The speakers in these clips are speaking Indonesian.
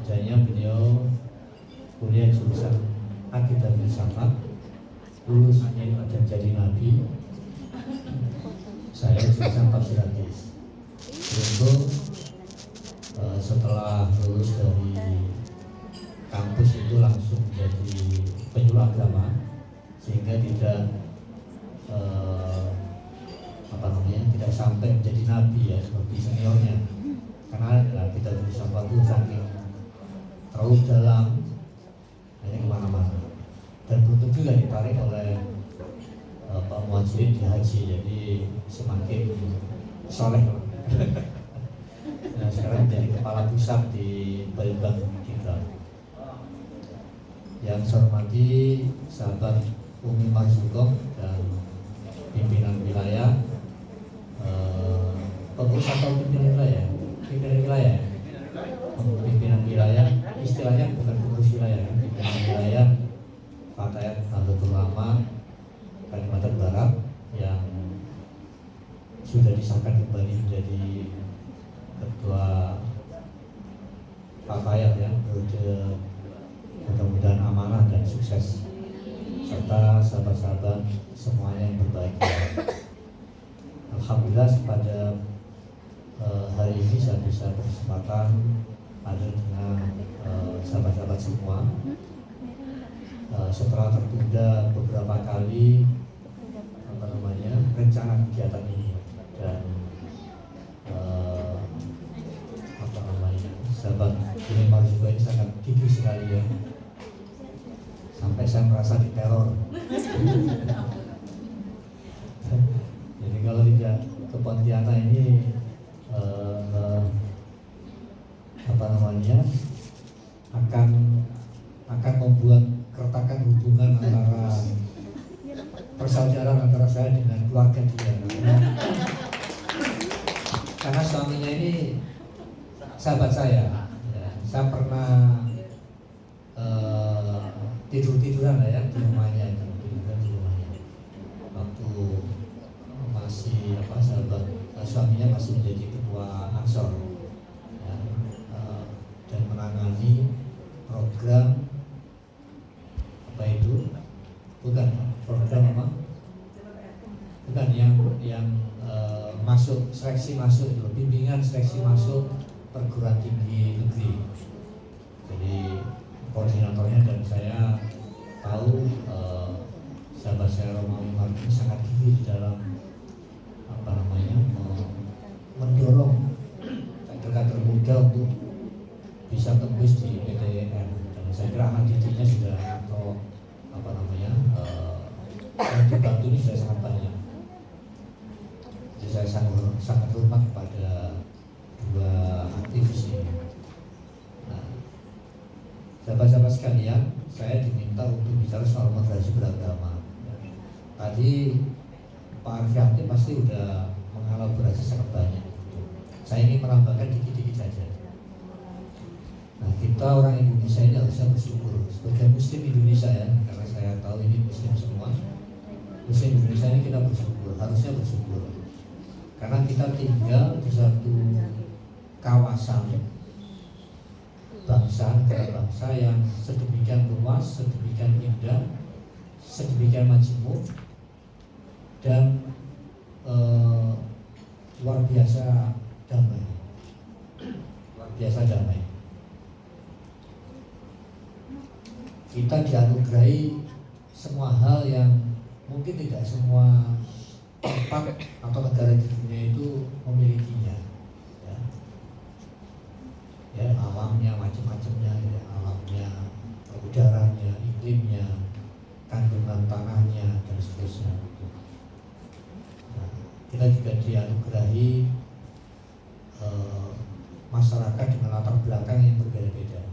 Kerjanya beliau kuliah jurusan Akidah Filsafat, lulus dan jadi nabi. Saya jurusan tafsir hadis. Beruntung setelah lulus dari kampus itu langsung jadi penyuluh agama, sehingga tidak tidak sampai menjadi nabi ya seperti seniornya, karena kita filsafat itu saking terlalu dalam, hanya kemana-mana. Dan beruntung juga ditarik oleh Pak Muhajirin di haji, jadi semakin soleh. Nah, sekarang menjadi kepala pusat di Balbang kita. Yang saya hormati sahabat Umi Marzukoh dan pimpinan wilayah, pengurus atau pimpinan wilayah, pimpinan wilayah, istilahnya bukan pengurus wilayah, pimpinan wilayah Fatayat Nahdlatul Ulama Kalimantan Barat yang sudah disahkan kembali menjadi ketua Fatayat ya, mudah-mudahan amanah dan sukses, serta sahabat-sahabat semuanya yang berbahagia. Alhamdulillah pada hari ini saya bisa berkesempatan ada dengan sahabat-sahabat semua. Setelah tertunda beberapa kali rencana kegiatan ini, dan sahabat ini juga ini sangat gigih sekali ya, sampai saya merasa diteror. Jadi kalau tidak ke Pontianak ini akan membuat keretakan hubungan antara persaudaraan antara saya dengan keluarga dia. Karena suaminya ini sahabat saya, ya. Saya pernah tiduran lah ya di rumahnya, waktu masih sahabat suaminya masih menjadi ketua Ansor ya, dan menangani program yang masuk seleksi masuk itu, bimbingan seleksi masuk perguruan tinggi negeri. Jadi koordinatornya, dan saya tahu sahabat saya Romawi Martin sangat gigih di dalam mendorong kader-kader muda untuk bisa tembus di PTN. Dan saya kira anak didiknya sudah atau yang dibantu ini sudah sangat banyak. Jadi saya sangat hormat kepada dua aktivis ini. Nah, sahabat-sahabat sekalian, saya diminta untuk bicara soal moderasi beragama. Tadi Pak Arfianti pasti udah mengelaborasi sangat banyak. Saya ingin menambahkan dikit-dikit saja. Nah, kita orang Indonesia ini harusnya bersyukur sebagai Muslim Indonesia ya, karena saya tahu ini Muslim semua. Muslim Indonesia ini kita bersyukur, harusnya bersyukur, karena kita tinggal di satu kawasan negara bangsa yang sedemikian luas, sedemikian indah, sedemikian majemuk, dan luar biasa damai. Kita dianugerahi semua hal yang mungkin tidak semua tempat atau negara di dunia itu memilikinya. Ya, alamnya macam-macamnya, ya, alamnya, udaranya, iklimnya, kandungan tanahnya, dan seterusnya. Nah, kita juga dianugerahi masyarakat dengan latar belakang yang berbeda-beda.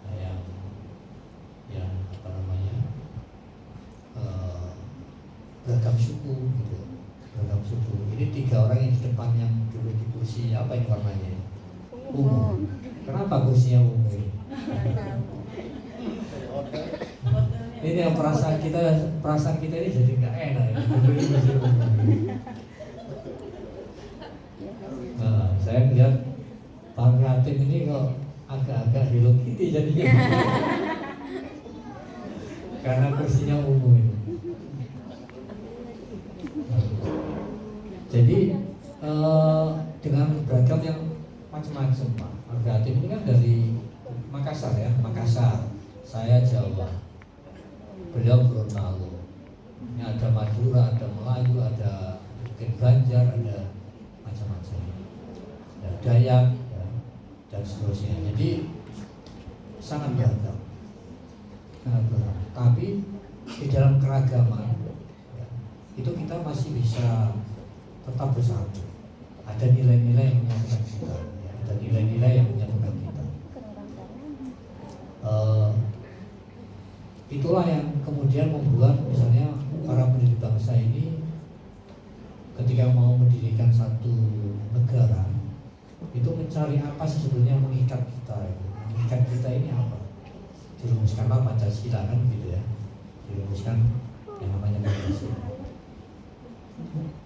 Nah, yang beragam suku gitu, beragam suku. Ini tiga orang yang di depan yang duduk di kursi apa ini warnanya? Ungu. Kenapa kursinya ungu ini? Ini yang perasaan kita ini jadi nggak enak ya. Nah, saya lihat Pak Yatim ini kok agak-agak Hello Kitty jadinya. Karena kursinya umum itu. Jadi dengan beragam yang macam-macam Pak. Argatim ini kan dari Makassar ya, Makassar. Saya Jawa, beliau Gorontalo. Ini ada Madura, ada Melayu, ada mungkin Banjar, ada macam-macam. Ada Dayak ya, dan seterusnya. Jadi sangat beragam. Tapi di dalam keragaman ya, itu kita masih bisa tetap bersatu. Ada nilai-nilai yang menyatukan kita, ya, ada nilai-nilai yang menyatukan kita. Itulah yang kemudian membuat misalnya para pendiri bangsa ini ketika mau mendirikan satu negara itu mencari apa sih sebetulnya mengikat kita. Mengikat kita ini apa? Dirumuskanlah Pancasila kan gitu ya, dirumuskan yang namanya Pancasila.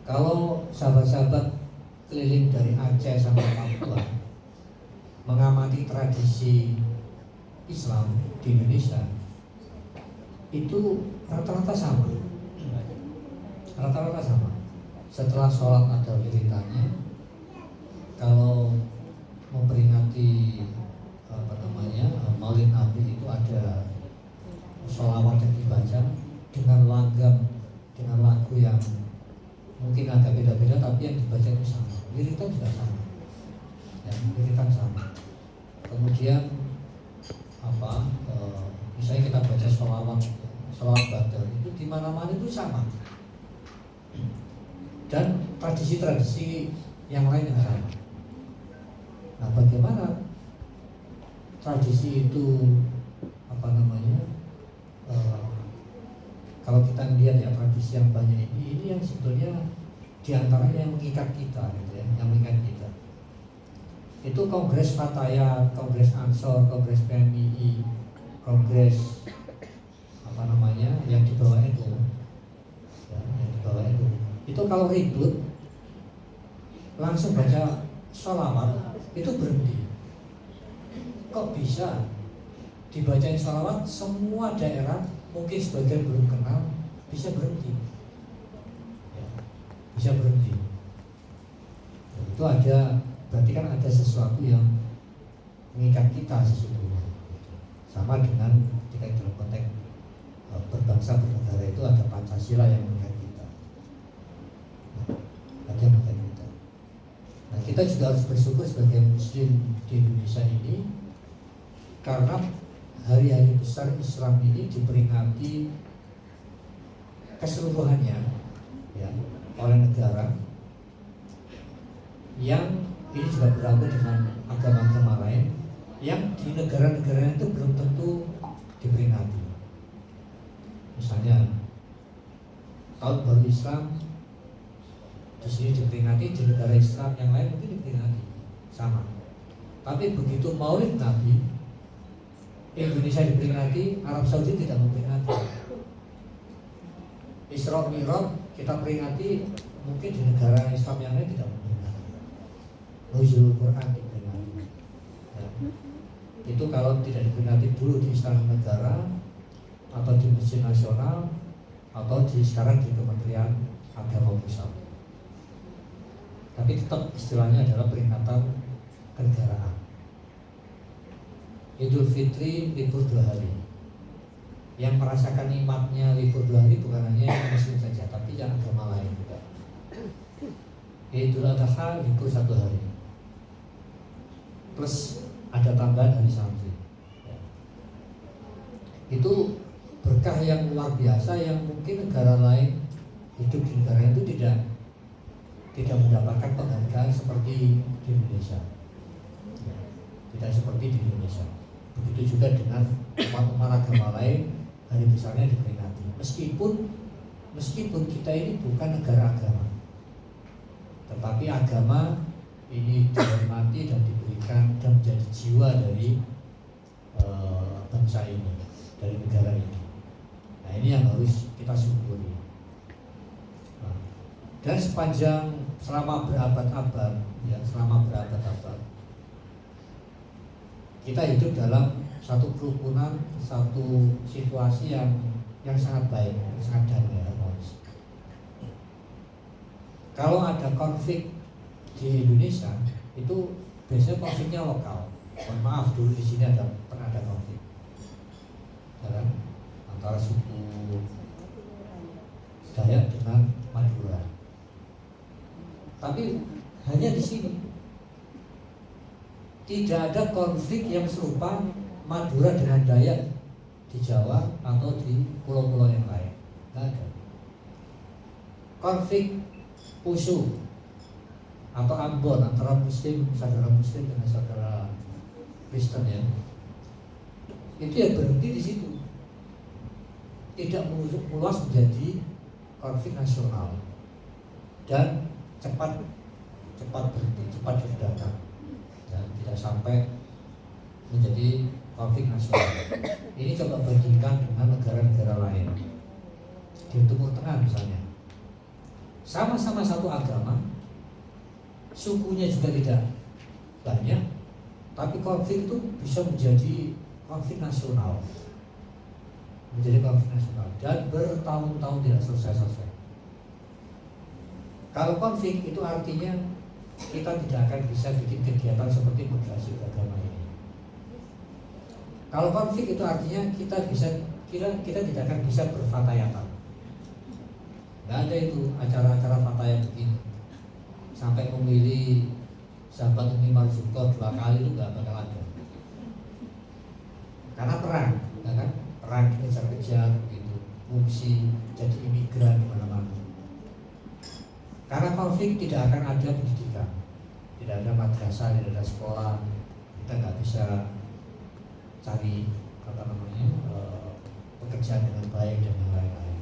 Kalau sahabat-sahabat keliling dari Aceh sampai Papua mengamati tradisi Islam di Indonesia, itu rata-rata sama. Rata-rata sama. Setelah sholat ada wiridannya. Kalau memperingati Maulid Nabi itu ada sholawat yang dibaca dengan langgam, dengan lagu yang mungkin agak beda-beda tapi yang dibaca itu sama. Wiridan juga sama. Ya, wiridan sama. Kemudian misalnya kita baca sholawat badar itu di mana-mana itu sama. Dan tradisi-tradisi yang lain yang sama. Nah, bagaimana tradisi itu kalau kita lihat ya tradisi yang banyak ini yang sebetulnya diantaranya yang mengikat kita, gitu ya, yang mengikat kita. Itu Kongres Fatayat, Kongres Ansor, Kongres PMII, Kongres yang di bawah itu, ya, yang di bawah itu kalau ribut langsung baca sholawat itu berhenti. Kok bisa dibacain sholawat semua daerah mungkin sebagian belum kenal bisa berhenti, ya, bisa berhenti. Dan itu berarti kan ada sesuatu yang mengikat kita sesungguhnya. Sama dengan ketika dalam konteks berbangsa bernegara itu ada Pancasila yang mengikat kita. Ada yang mengikat kita. Nah, kita juga harus bersyukur sebagai Muslim di Indonesia ini karena hari-hari besar Islam ini diperingati keseluruhannya ya, oleh negara yang ini juga berlaku dengan agama-agama lain yang di negara-negara itu belum tentu diperingati. Misalnya tahun baru Islam di sini diperingati, di negara Islam yang lain mungkin diperingati sama. Tapi begitu Maulid Nabi Indonesia diperingati, Arab Saudi tidak memperingati. Isra Mi'raj kita peringati, mungkin di negara Islam yang lain tidak memperingati. Nuzul Quran diperingati. Ya. Itu kalau tidak diperingati dulu di Istana Negara atau di Masjid Nasional atau sekarang di Kementerian Agama Pusat. Tapi tetap istilahnya adalah peringatan kenegaraan. Idul Fitri libur 2 hari. Yang merasakan nikmatnya libur 2 hari bukan hanya yang Muslim saja, tapi yang agama lain juga. Idul Adha libur 1 hari. Plus ada tambahan hari Sabtu. Ya. Itu berkah yang luar biasa yang mungkin negara lain hidup di negara itu tidak mendapatkan penghargaan seperti di Indonesia. Ya. Tidak seperti di Indonesia. Begitu juga dengan umat agama lain hari besarnya diperingati. Meskipun kita ini bukan negara agama, tetapi agama ini dihormati dan diberikan dan menjadi jiwa dari bangsa ini, dari negara ini. Nah, ini yang harus kita syukuri. Nah, dan selama berabad-abad, ya, kita hidup dalam satu kerukunan, satu situasi yang sangat baik, yang sangat damai, harmonis. Kalau ada konflik di Indonesia, itu biasanya konfliknya lokal. Mohon maaf, dulu di sini pernah ada konflik, ya kan? Antara suku Dayak dengan Madura. Tapi hanya di sini tidak ada konflik yang serupa Madura dengan Dayak di Jawa atau di pulau-pulau yang lain. Tidak ada. Konflik Pusu atau Ambon antara saudara Muslim dengan saudara Kristen, ya, itu ya berhenti di situ, tidak meluas menjadi konflik nasional dan cepat berhenti, cepat diredakan, ya, tidak sampai menjadi konflik nasional. Ini coba bandingkan dengan negara-negara lain di Timur Tengah misalnya, sama-sama satu agama, sukunya juga tidak banyak, tapi konflik itu bisa menjadi konflik nasional, dan bertahun-tahun tidak selesai. Kalau konflik itu artinya kita tidak akan bisa bikin kegiatan seperti moderasi beragama ini. Kalau konflik itu artinya kita tidak akan bisa berfatayatan. Nggak ada itu acara-acara fatayat begini. Sampai memilih sahabat Umi Marzuko 2 kali itu nggak bakal ada. Karena perang, ya kan? Perang dikejar-kejar gitu, fungsi jadi imigran di mana-mana. Karena konflik tidak akan ada pendidikan, tidak ada madrasah, tidak ada sekolah, kita nggak bisa cari pekerjaan dengan baik dan yang lain-lain.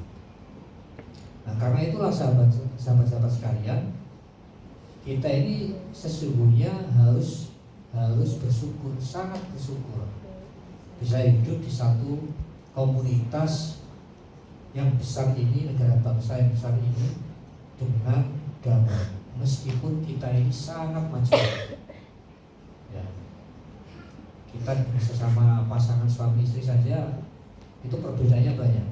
Nah, karena itulah sahabat-sahabat sekalian, kita ini sesungguhnya harus bersyukur, sangat bersyukur bisa hidup di satu komunitas yang besar ini, negara bangsa yang besar ini dengan damai, meskipun kita ini sangat macam, ya, kita sesama pasangan suami istri saja itu perbedaannya banyak.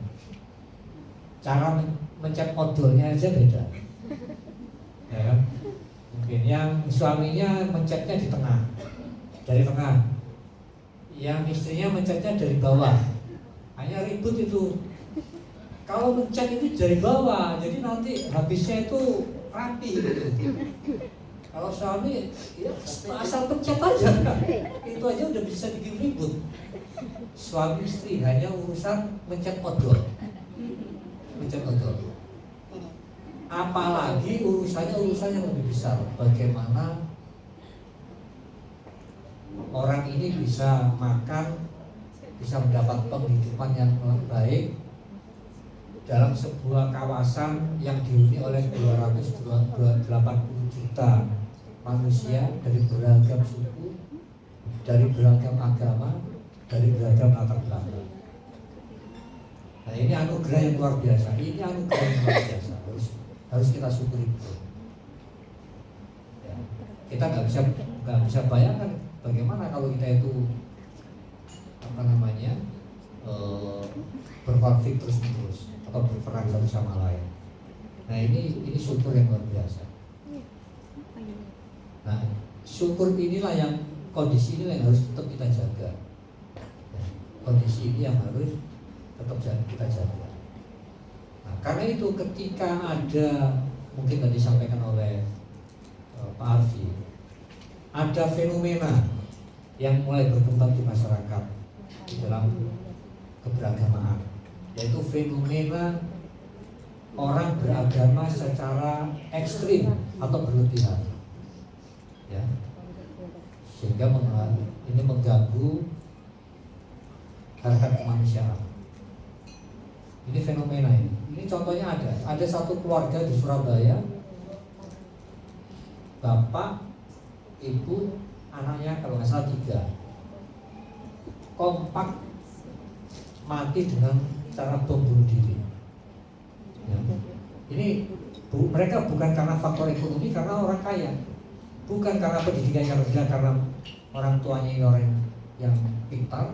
Cara mencet odolnya aja beda, ya kan? Mungkin yang suaminya mencetnya dari tengah, yang istrinya mencetnya dari bawah, hanya ribut itu. Kalau mencet itu dari bawah, jadi nanti habisnya itu rapi gitu. Kalau suami ya asal pencet aja kan, itu aja udah bisa bikin ribut. Suami istri hanya urusan mencet odol. Apalagi urusan yang lebih besar, bagaimana orang ini bisa makan, bisa mendapat penghidupan yang baik dalam sebuah kawasan yang dihuni oleh 280 juta manusia dari beragam suku, dari beragam agama, dari beragam latar belakang. Nah, ini anugerah yang luar biasa. Harus kita syukuri betul. Ya, kita nggak bisa bayangkan bagaimana kalau kita itu berkonflik terus-menerus atau berperang satu sama lain. Nah, ini syukur yang luar biasa. Nah, syukur kondisi inilah yang harus tetap kita jaga. Ya, kondisi ini yang harus tetap kita jaga. Nah, karena itu ketika ada, mungkin tadi disampaikan oleh Pak Arfi, ada fenomena yang mulai berkembang di masyarakat di dalam keberagamaan, yaitu fenomena orang beragama secara ekstrim atau berlebihan, ya, sehingga ini mengganggu harkat kemanusiaan. Ini fenomena ini. Ini contohnya ada satu keluarga di Surabaya, bapak, ibu, anaknya kalau nggak salah 3, kompak mati dengan cara bom bunuh diri. Ya. Ini mereka bukan karena faktor ekonomi, karena orang kaya, bukan karena pendidikannya rendah, karena orang tuanya ini orang yang pintar,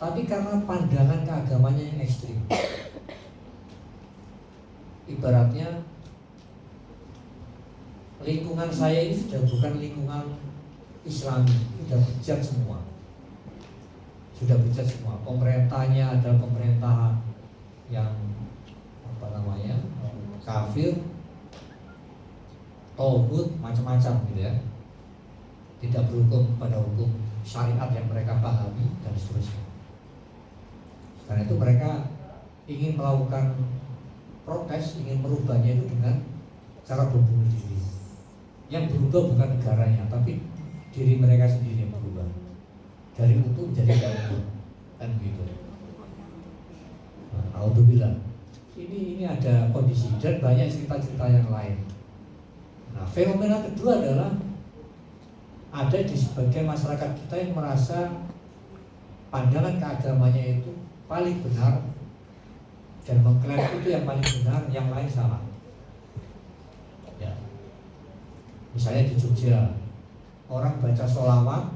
tapi karena pandangan keagamannya yang ekstrim. Ibaratnya lingkungan saya ini sudah bukan lingkungan Islami, sudah bejat semua. Sudah bejat semua. Pemerintahnya adalah pemerintahan yang kafir, tauhid, macam-macam gitu ya. Tidak berhukum pada hukum syariat yang mereka pahami dan seterusnya. Karena itu mereka ingin melakukan protes, ingin merubahnya itu dengan cara berbunuh diri. Yang berubah bukan negaranya, tapi diri mereka sendiri yang berubah. Dari utuh menjadi tidak utuh, kan begitu. Alhamdulillah. Ini ada kondisi dan banyak cerita-cerita yang lain. Nah, fenomena kedua adalah ada di sebagian masyarakat kita yang merasa pandangan keagamannya itu paling benar dan mengklaim itu yang paling benar, yang lain salah. Ya. Misalnya di Jogja, orang baca sholawat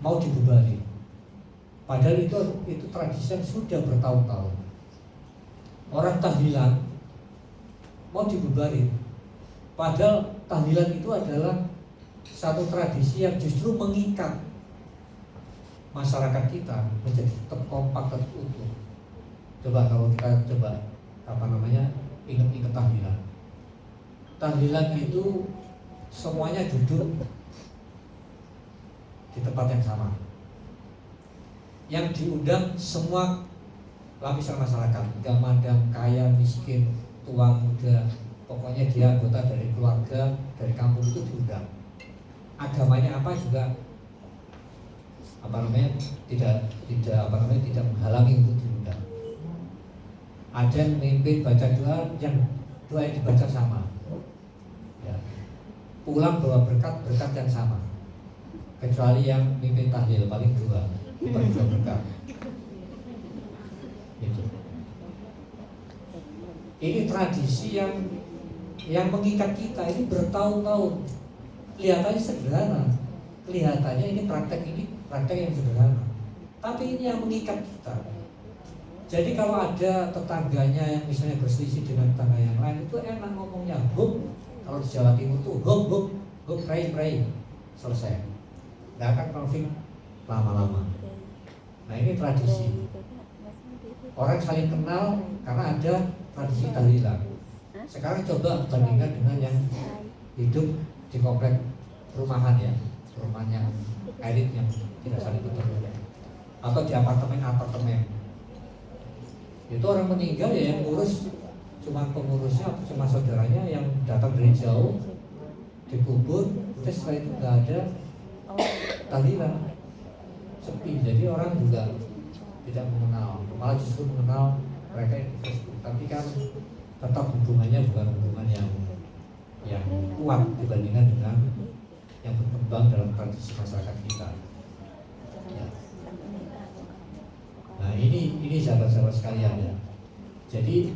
mau dibubarin, padahal itu tradisi yang sudah bertahun-tahun. Orang tahlilan mau dibubarin, padahal tahlilan itu adalah satu tradisi yang justru mengikat masyarakat kita menjadi tetap kompak, tetap utuh. Coba kalau kita ingat-ingat tahlilan. Tahlilan itu semuanya duduk di tempat yang sama. Yang diundang semua lapisan masyarakat, gak mandang kaya, miskin, tua, muda, pokoknya dia anggota dari keluarga, dari kampung itu diundang. Agamanya apa juga tidak menghalangi untuk diundang. Ada yang memimpin baca doa, yang doa yang dibaca sama. Ya. Pulang bawa berkat yang sama. Kecuali yang memimpin tahlil paling dua berkat. Gitu. Ini tradisi yang mengikat kita ini bertahun-tahun. Kelihatannya sederhana, kelihatannya ini praktek yang sederhana, tapi ini yang mengikat kita. Jadi kalau ada tetangganya yang misalnya berselisih dengan tetangga yang lain, itu enak ngomongnya hub. Kalau di Jawa Timur tuh hub pray selesai, nggak akan konflik lama-lama. Nah, ini tradisi. Orang saling kenal karena ada tradisi tahlilan. Sekarang coba bandingkan dengan yang hidup di komplek perumahan ya, perumahan yang elit yang tidak saling bertemu, atau di apartemen. Itu orang meninggal ya yang ngurus cuma pengurusnya atau cuma saudaranya yang datang dari jauh, dikubur, terus setelah itu nggak ada tahlilan, sepi. Jadi orang juga tidak mengenal, malah justru mengenal mereka yang di Facebook. Tapi kan tetap hubungannya bukan hubungan yang kuat dibandingkan dengan yang berkembang dalam tradisi masyarakat kita. Ya. Nah ini sahabat-sahabat sekalian ya. Jadi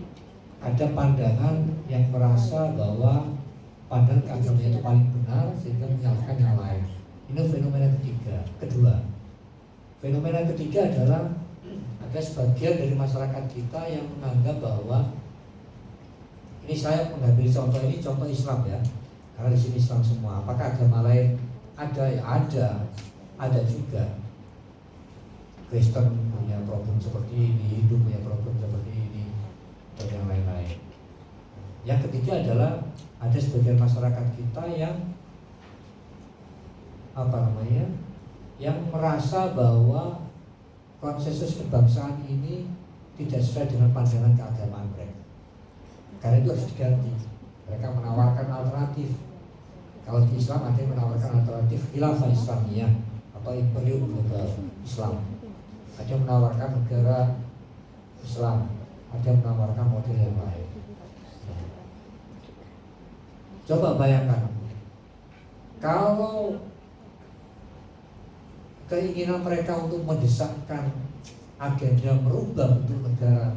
ada pandangan yang merasa bahwa pandangan keagamaan itu paling benar sehingga menyalahkan yang lain. Ini fenomena kedua. Fenomena ketiga adalah ada sebagian dari masyarakat kita yang menganggap bahwa ini saya mengambil contoh ini contoh Islam ya, karena di sini Islam semua. Apakah agama lain ada? Ya ada juga. Kristen punya problem seperti ini, Hindu punya problem seperti ini, dan yang lain-lain. Yang ketiga adalah ada sebagian masyarakat kita yang yang merasa bahwa konsensus kebangsaan ini tidak sesuai dengan pandangan keagamaan mereka. Karena itu harus diganti. Mereka menawarkan alternatif. Kalau di Islam ada yang menawarkan alternatif khilafah Islamiyah atau imperium global Islam. Ada yang menawarkan negara Islam, ada yang menawarkan model yang lain. Coba bayangkan, kalau keinginan mereka untuk mendesakkan agenda merubah bentuk negara,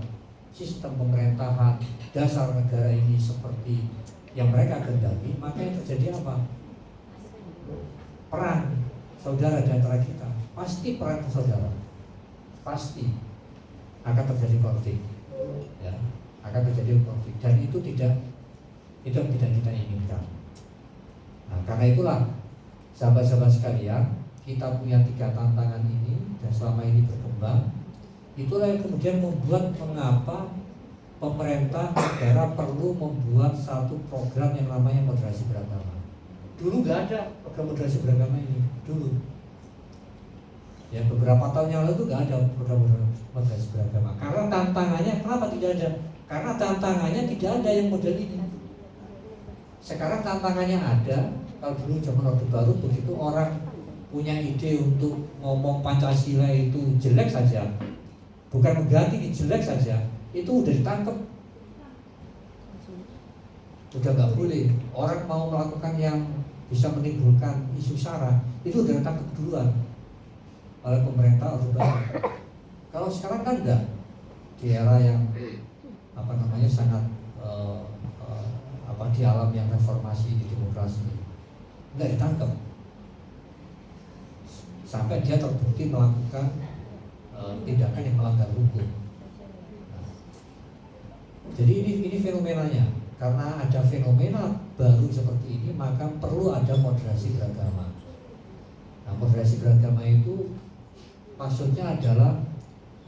sistem pemerintahan, dasar negara ini seperti yang mereka kehendaki, maka yang terjadi apa? Perang saudara di antara kita, pasti perang saudara, pasti akan terjadi konflik, ya, akan terjadi konflik, dan itu tidak kita inginkan. Nah, karena itulah sahabat-sahabat sekalian, kita punya 3 tantangan ini dan selama ini berkembang. Itulah yang kemudian membuat mengapa pemerintah negara perlu membuat satu program yang namanya moderasi beragama. Dulu nggak ada program moderasi beragama ini dulu. Ya, beberapa tahun yang lalu itu nggak ada program moderasi beragama. Karena tantangannya, kenapa tidak ada? Karena tantangannya tidak ada yang model ini. Sekarang tantangannya ada. Kalau dulu zaman Orde Baru begitu orang punya ide untuk ngomong Pancasila itu jelek saja, bukan mengganti, ini jelek saja, itu udah ditangkap, udah nggak boleh. Orang mau melakukan yang bisa menimbulkan isu sara itu udah ditangkap duluan oleh pemerintah Orde Baru. Kalau sekarang kan enggak, di era yang sangat di alam yang reformasi, di demokrasi, enggak ditangkap sampai dia terbukti melakukan tindakan yang melanggar hukum. Nah, jadi ini fenomenanya. Karena ada fenomena baru seperti ini, maka perlu ada moderasi beragama. Nah, moderasi beragama itu maksudnya adalah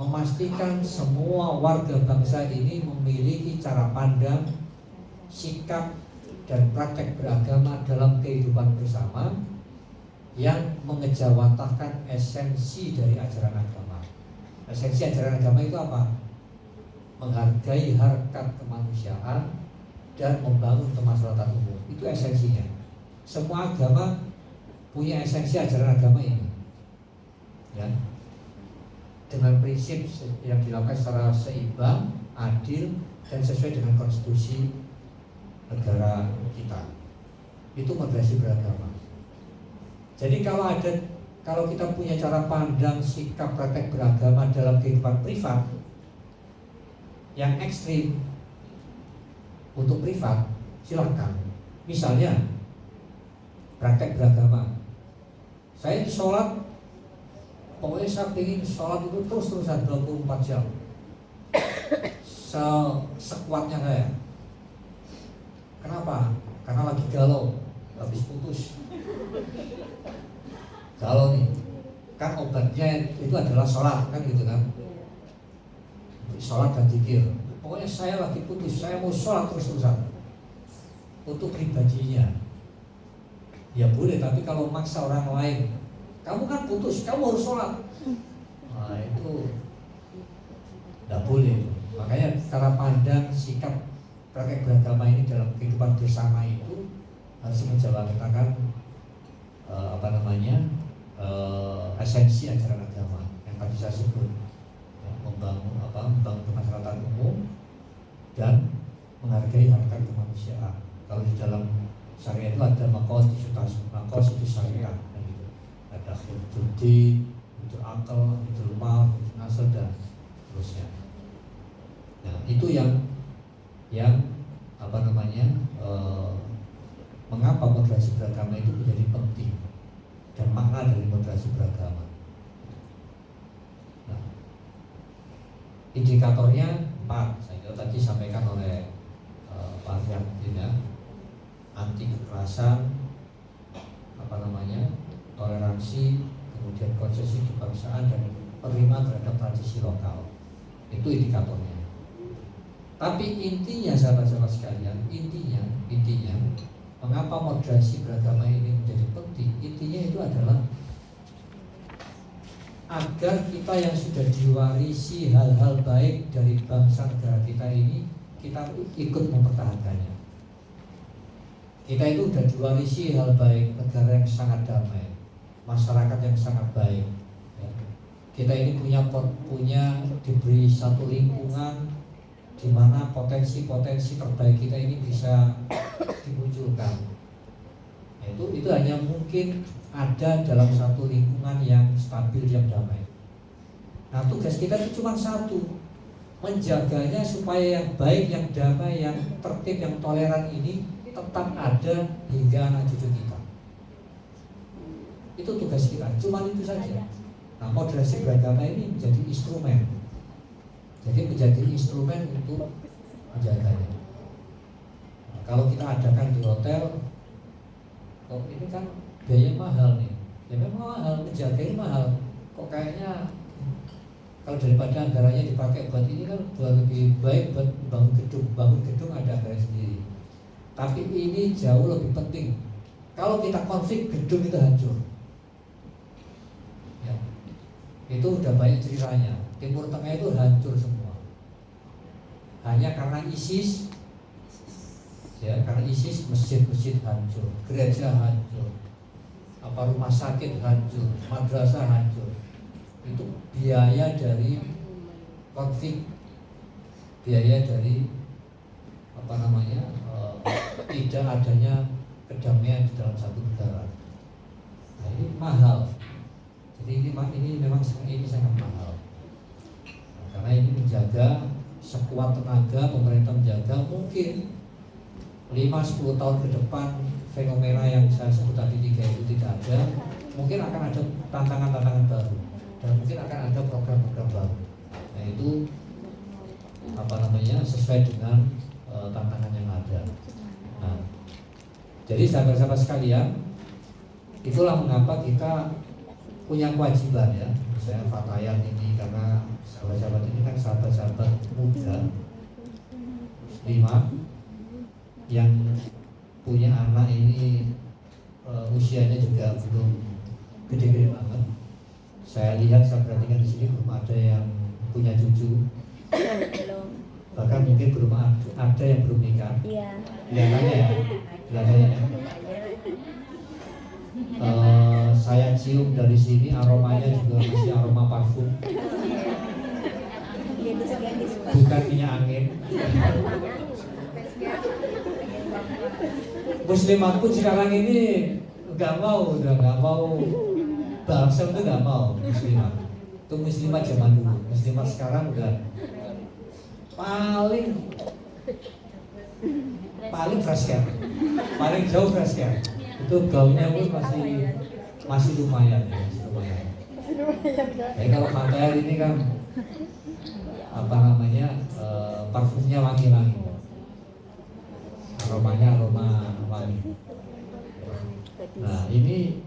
memastikan semua warga bangsa ini memiliki cara pandang, sikap, dan praktek beragama dalam kehidupan bersama yang mengejawantahkan esensi dari ajaran agama. Esensi ajaran agama itu apa? Menghargai harkat kemanusiaan dan membangun kemaslahatan umum. Itu esensinya. Semua agama punya esensi ajaran agama ini, ya, dengan prinsip yang dilakukan secara seimbang, adil, dan sesuai dengan konstitusi negara kita. Itu moderasi beragama. Jadi kalau kita punya cara pandang, sikap, praktek beragama dalam kehidupan privat yang ekstrim untuk privat, silahkan. Misalnya praktek beragama, saya di sholat, pokoknya saya ingin sholat itu terus-terusan 24 jam sekuatnya saya. Kenapa? Karena lagi galau, habis putus. Galau nih, kan obatnya itu adalah sholat, kan gitu kan. Sholat dan zikir. Pokoknya saya lagi putus, saya mau sholat terus-terusan. Untuk pribadinya ya boleh, tapi kalau maksa orang lain, kamu kan putus, kamu harus sholat, nah itu tidak boleh. Makanya cara pandang, sikap, praktek beragama ini dalam kehidupan bersama itu harus menjalankan esensi ajaran agama yang tadi saya sebut, ya, membangun kemaslahatan umum dan menghargai harkat kemanusiaan. Kalau di dalam syariah itu ada maqasid syariah, gitu. Ada hudud, hudud akal, hudud mal, hudud nasl, dan terusnya. Nah, itu yang mengapa moderasi beragama itu menjadi penting dan makna dari moderasi beragama. Nah, indikatornya 4, saya kira tadi sampaikan oleh Pak Fiardin, ya. Anti kekerasan, toleransi, kemudian konsesi kebangsaan, dan penerimaan terhadap tradisi lokal. Itu indikatornya. Tapi intinya, sahabat-sahabat sekalian, intinya mengapa moderasi beragama ini menjadi penting? Intinya itu adalah agar kita yang sudah diwarisi hal-hal baik dari bangsa negara kita ini, kita ikut mempertahankannya. Kita itu sudah diwarisi hal baik, negara yang sangat damai, masyarakat yang sangat baik, ya. Kita ini punya diberi satu lingkungan di mana potensi-potensi terbaik kita ini bisa dimunculkan. Itu hanya mungkin ada dalam satu lingkungan yang stabil, yang damai. Nah, tugas kita itu cuma satu, menjaganya supaya yang baik, yang damai, yang tertib, yang toleran ini tetap ada hingga anak cucu kita. Itu tugas kita, cuma itu saja. Nah, moderasi beragama ini menjadi instrumen, jadi menjadi instrumen untuk menjaganya. Nah, kalau kita adakan di hotel, kok ini kan biaya mahal nih, ya memang mahal, menjaga ini mahal. Kok kayaknya kalau daripada anggarannya dipakai buat ini kan buat lebih baik buat bangun gedung ada anggaran sendiri. Tapi ini jauh lebih penting. Kalau kita konflik, gedung itu hancur. Ya, itu udah banyak ceritanya. Timur Tengah itu hancur semua. Hanya karena ISIS, ya karena ISIS masjid-masjid hancur, gereja hancur, rumah sakit hancur, madrasah hancur. Itu biaya dari konflik, biaya dari tidak adanya kedamaian di dalam satu negara. Nah, ini mahal. Jadi ini memang ini sangat mahal. Nah, karena ini menjaga sekuat tenaga pemerintah menjaga, mungkin 5-10 tahun ke depan fenomena yang saya sebut tadi 3 itu tidak ada, mungkin akan ada tantangan-tantangan baru dan mungkin akan ada program-program baru. Nah, itu sesuai dengan tantangan yang ada. Nah, jadi sahabat-sahabat sekalian, itulah mengapa kita punya kewajiban ya. Saya Fatayat ini karena sahabat-sahabat ini kan sahabat-sahabat muda muslimah yang punya anak ini usianya juga belum gede-gede banget. Saya lihat, saya perhatikan di sini belum ada yang punya cucu. Bahkan mungkin belum ada yang belum nikah. Iya. Kelihatannya ya. Saya cium dari sini aromanya juga masih aroma parfum. Bukan minyak angin. Muslimat pun sekarang ini udah nggak mau bangsa itu nggak mau muslimat. Itu muslimat zaman dulu. Muslimat sekarang udah paling fresh care, paling jauh fresh care. Itu gaunnya pun masih lumayan ya, Jadi kalau Fatayat ini kan parfumnya wangi-wangi, aromanya aroma wangi. Nah, ini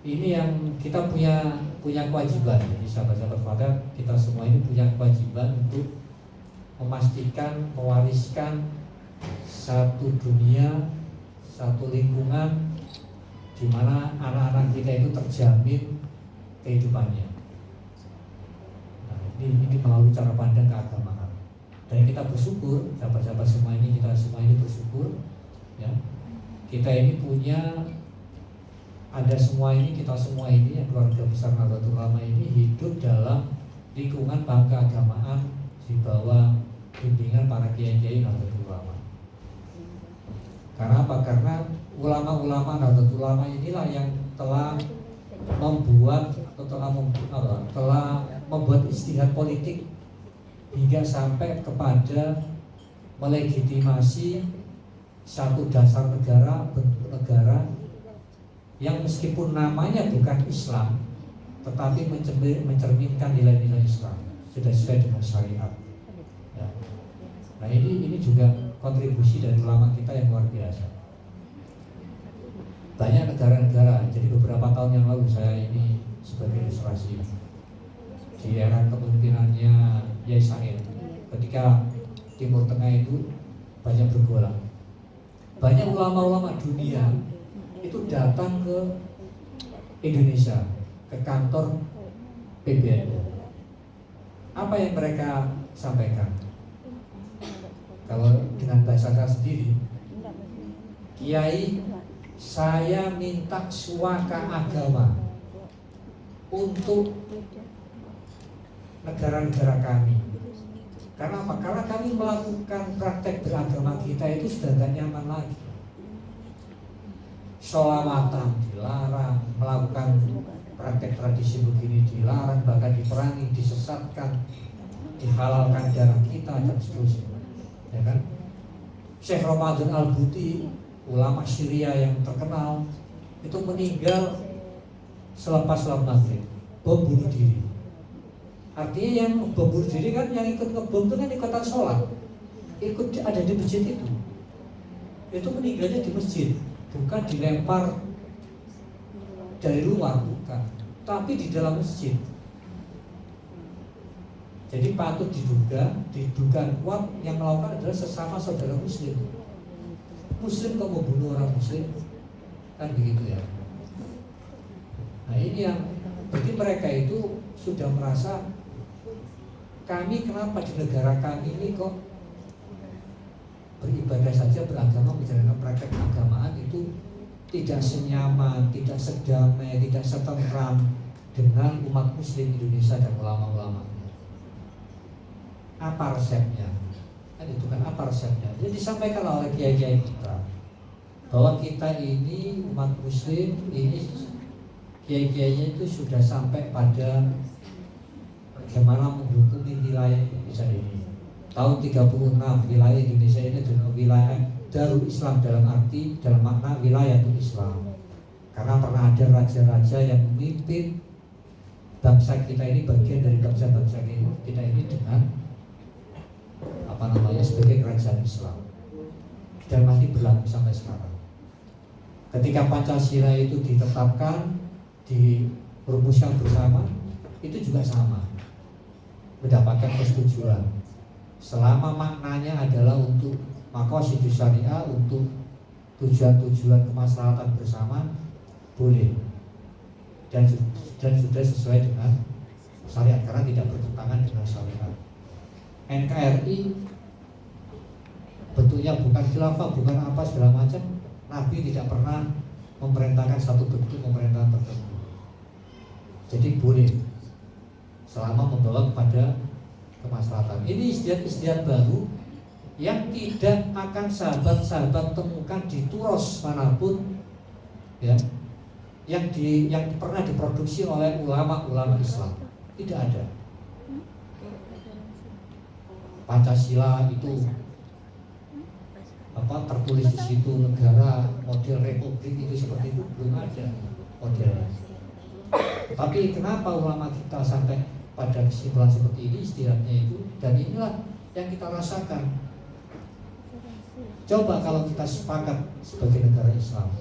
yang kita punya kewajiban. Jadi sahabat-sahabat Fatayat, kita semua ini punya kewajiban untuk memastikan, mewariskan satu dunia, satu lingkungan di mana anak-anak kita itu terjamin kehidupannya. Nah, ini melalui cara pandang keagamaan. Dan kita bersyukur, sahabat-sahabat semua ini, kita semua ini bersyukur ya. Kita ini punya kita semua ini yang keluarga besar Nahdlatul Ulama ini hidup dalam lingkungan keagamaan di bawah bimbingan para kiai-kiai Nahdlatul Ulama. Karena apa? Karena ulama-ulama Nahdlatul Ulama inilah yang telah membuat istihad politik hingga sampai kepada melegitimasi satu dasar negara, bentuk negara yang meskipun namanya bukan Islam, tetapi mencerminkan nilai-nilai Islam, sudah sesuai dengan syariat. Ya. Nah, ini juga kontribusi dari ulama kita yang luar biasa. Banyak negara-negara, jadi beberapa tahun yang lalu saya ini sebagai ilustrasi di era kepemimpinannya Yai Said, ketika Timur Tengah itu banyak bergolak, banyak ulama-ulama dunia itu datang ke Indonesia, ke kantor PBNU. Apa yang mereka sampaikan? Kalau dengan bahasa saya sendiri, Kiai, saya minta suaka agama untuk negara-negara kami. Karena apa? Karena kami melakukan praktek beragama kita itu sudah tidak nyaman lagi. Sholawatan dilarang, melakukan praktek tradisi begini dilarang, bahkan diperangi, disesatkan, dihalalkan darah kita dan seterusnya. Ya kan? Syekh Ramadan Al-Buti, ulama Syria yang terkenal, itu meninggal selepas sholat maghrib bom bunuh diri. Artinya yang bom bunuh diri kan yang ikut ngebom itu kan ikutan sholat, ikut ada di masjid itu meninggalnya di masjid, bukan dilempar dari luar, bukan, tapi di dalam masjid. Jadi patut diduga kuat yang melakukan adalah sesama saudara muslim. Muslim kok mau bunuh orang muslim, kan begitu ya. Nah ini yang berarti mereka itu sudah merasa, kami kenapa di negara kami ini kok beribadah saja, beragama, menjalankan praktek keagamaan itu tidak senyaman, tidak sedamai, tidak setentram dengan umat muslim Indonesia dan ulama-ulama. Apa resepnya? Kan itu kan apa resepnya? Jadi disampaikan oleh kiai-kiai kita bahwa kita ini umat muslim ini, kiai-kiainya itu sudah sampai pada bagaimana menghukumi wilayah Indonesia ini. Tahun 36 wilayah Indonesia ini adalah wilayah Darul Islam, dalam arti, dalam makna wilayah Islam. Karena pernah ada raja-raja yang memimpin bangsa kita ini, bagian dari bangsa-bangsa kita ini dengan sebagai kerajaan Islam, dan masih berlaku sampai sekarang. Ketika Pancasila itu ditetapkan, dirumuskan bersama, itu juga sama, mendapatkan persetujuan. Selama maknanya adalah untuk maqasid syariah, untuk tujuan-tujuan kemaslahatan bersama, boleh, dan sudah sesuai dengan syariat, karena tidak bertentangan dengan syariat. NKRI bentuknya bukan khilafah, bukan apa segala macam. Nabi tidak pernah memerintahkan satu bentuk pemerintahan tertentu. Jadi boleh, selama membawa kepada kemaslahatan. Ini istiadat baru yang tidak akan sahabat-sahabat temukan di turos manapun, ya, yang pernah diproduksi oleh ulama-ulama Islam. Tidak ada. Pancasila itu tertulis di situ negara model republik itu seperti itu, belum ada modelnya. Tapi kenapa ulama kita sampai pada kesimpulan seperti ini, istiadatnya itu, dan inilah yang kita rasakan. Coba kalau kita sepakat sebagai negara Islam,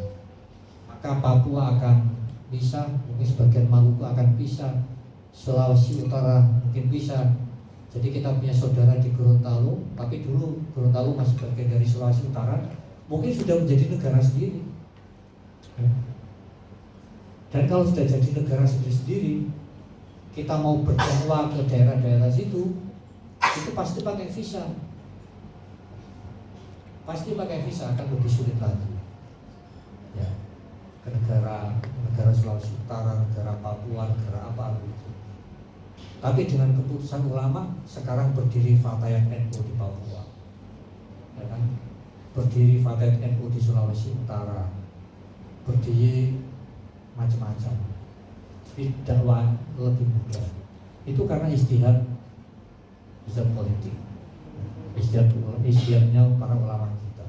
maka Papua akan bisa, mungkin sebagian Maluku akan bisa, Sulawesi Utara mungkin bisa. Jadi kita punya saudara di Gorontalo, tapi dulu Gorontalo masih bagian dari Sulawesi Utara, mungkin sudah menjadi negara sendiri. Dan kalau sudah jadi negara sendiri, kita mau berdakwah ke daerah-daerah situ, itu pasti pakai visa. Pasti pakai visa, akan lebih sulit lagi. Ya, ke negara Sulawesi Utara, negara Papua, negara apa gitu. Tapi dengan keputusan ulama, sekarang berdiri Fatayat NU di Papua, ya kan? Berdiri Fatayat NU di Sulawesi Utara, berdiri macam-macam. Dakwah lebih mudah. Itu karena istihad politik, istihadnya para ulama kita.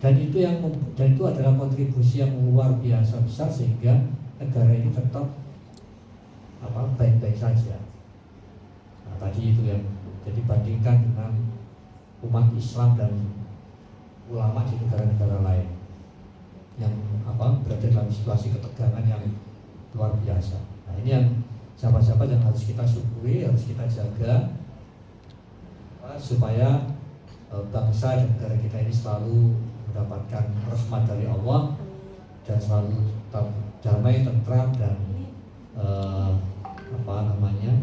Dan itu adalah kontribusi yang luar biasa besar, sehingga negara ini tetap baik-baik saja. Nah, tadi itu yang jadi bandingkan dengan umat Islam dan ulama di negara-negara lain yang berada dalam situasi ketegangan yang luar biasa. Nah, ini yang siapa-siapa yang harus kita syukuri, harus kita jaga, supaya bangsa dan negara kita ini selalu mendapatkan rahmat dari Allah dan selalu tetap damai, tentram, dan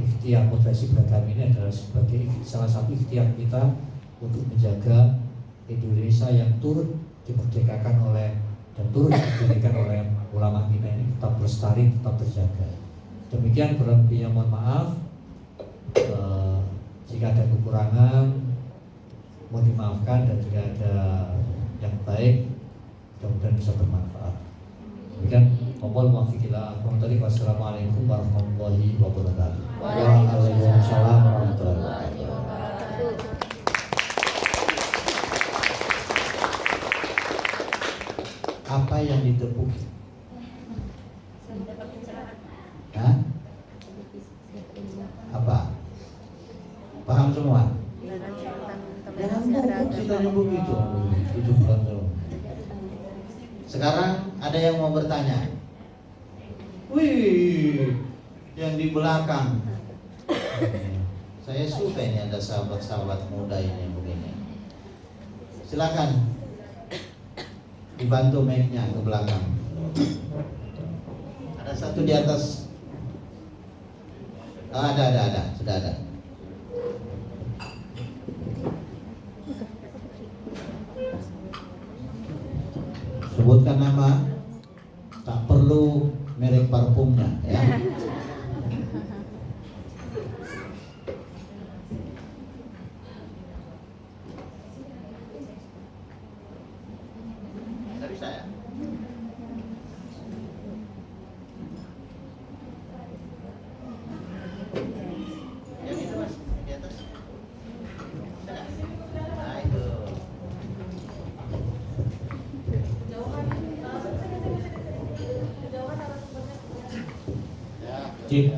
ikhtiar moderasi beragama ini adalah sebagai salah satu ikhtiar kita untuk menjaga Indonesia yang turut dimerdekakan oleh dan turut didirikan oleh ulama kita ini tetap lestari, tetap terjaga. Demikian, kurang lebihnya mohon maaf. Jika ada kekurangan mohon dimaafkan, dan jika ada yang baik mudah-mudahan bisa bermanfaat. Demikian, wassalamualaikum warahmatullahi wabarakatuh. Waalaikumsalam warahmatullahi wabarakatuh. Apa yang ditepuk? Paham semua? Jangan gugup ceritanya begitu. Itu bukan semua. Sekarang ada yang mau bertanya? Wih, yang di belakang. Saya suka ini ada sahabat-sahabat muda ini begini. Silakan dibantu mic-nya ke belakang. Ada satu di atas. Ada, sudah ada. Sebutkan nama, tak perlu merek parfumnya ya. Dari saya. Yang itu Mas, di atas. Nah, itu. Cip.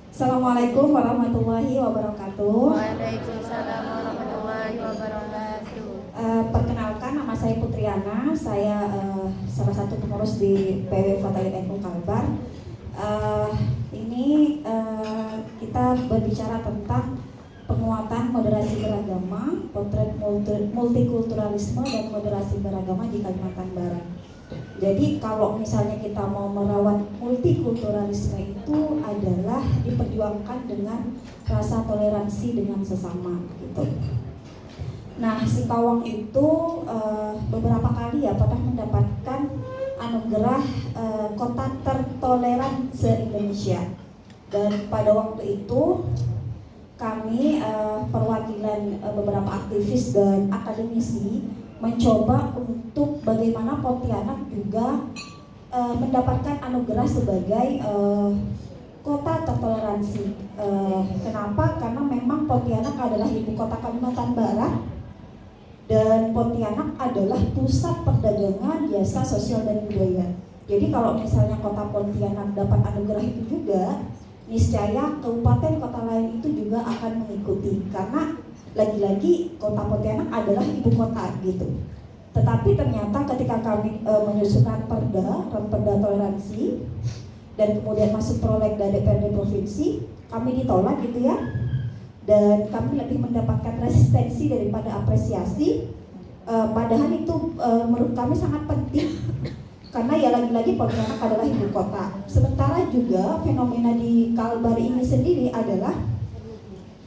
Assalamualaikum warahmatullahi wabarakatuh. Waalaikumsalam warahmatullahi wabarakatuh. Perkenalkan, nama saya Putriana. Saya salah satu pengurus di PW Fatayat NU Kalbar. Ini kita berbicara tentang penguatan moderasi beragama, potret multikulturalisme dan moderasi beragama di Kalimantan Barat. Jadi kalau misalnya kita mau merawat multikulturalisme itu adalah diperjuangkan dengan rasa toleransi dengan sesama gitu. Nah, Singkawang itu beberapa kali ya pernah mendapatkan anugerah kota tertoleran se-Indonesia. Dan pada waktu itu kami perwakilan beberapa aktivis dan akademisi mencoba untuk bagaimana Pontianak juga mendapatkan anugerah sebagai kota tertoleransi. Kenapa? Karena memang Pontianak adalah ibu kota Kalimantan Barat dan Pontianak adalah pusat perdagangan, jasa sosial dan budaya. Jadi kalau misalnya kota Pontianak dapat anugerah itu juga, niscaya kabupaten kota lain itu juga akan mengikuti karena lagi-lagi kota Pontianak adalah ibu kota gitu. Tetapi ternyata ketika kami menyusunkan perda toleransi dan kemudian masuk prolegda DPRD provinsi, kami ditolak gitu ya. Dan kami lebih mendapatkan resistensi daripada apresiasi. Padahal itu menurut kami sangat penting karena ya lagi-lagi Pontianak adalah ibu kota. Sementara juga fenomena di Kalbar ini sendiri adalah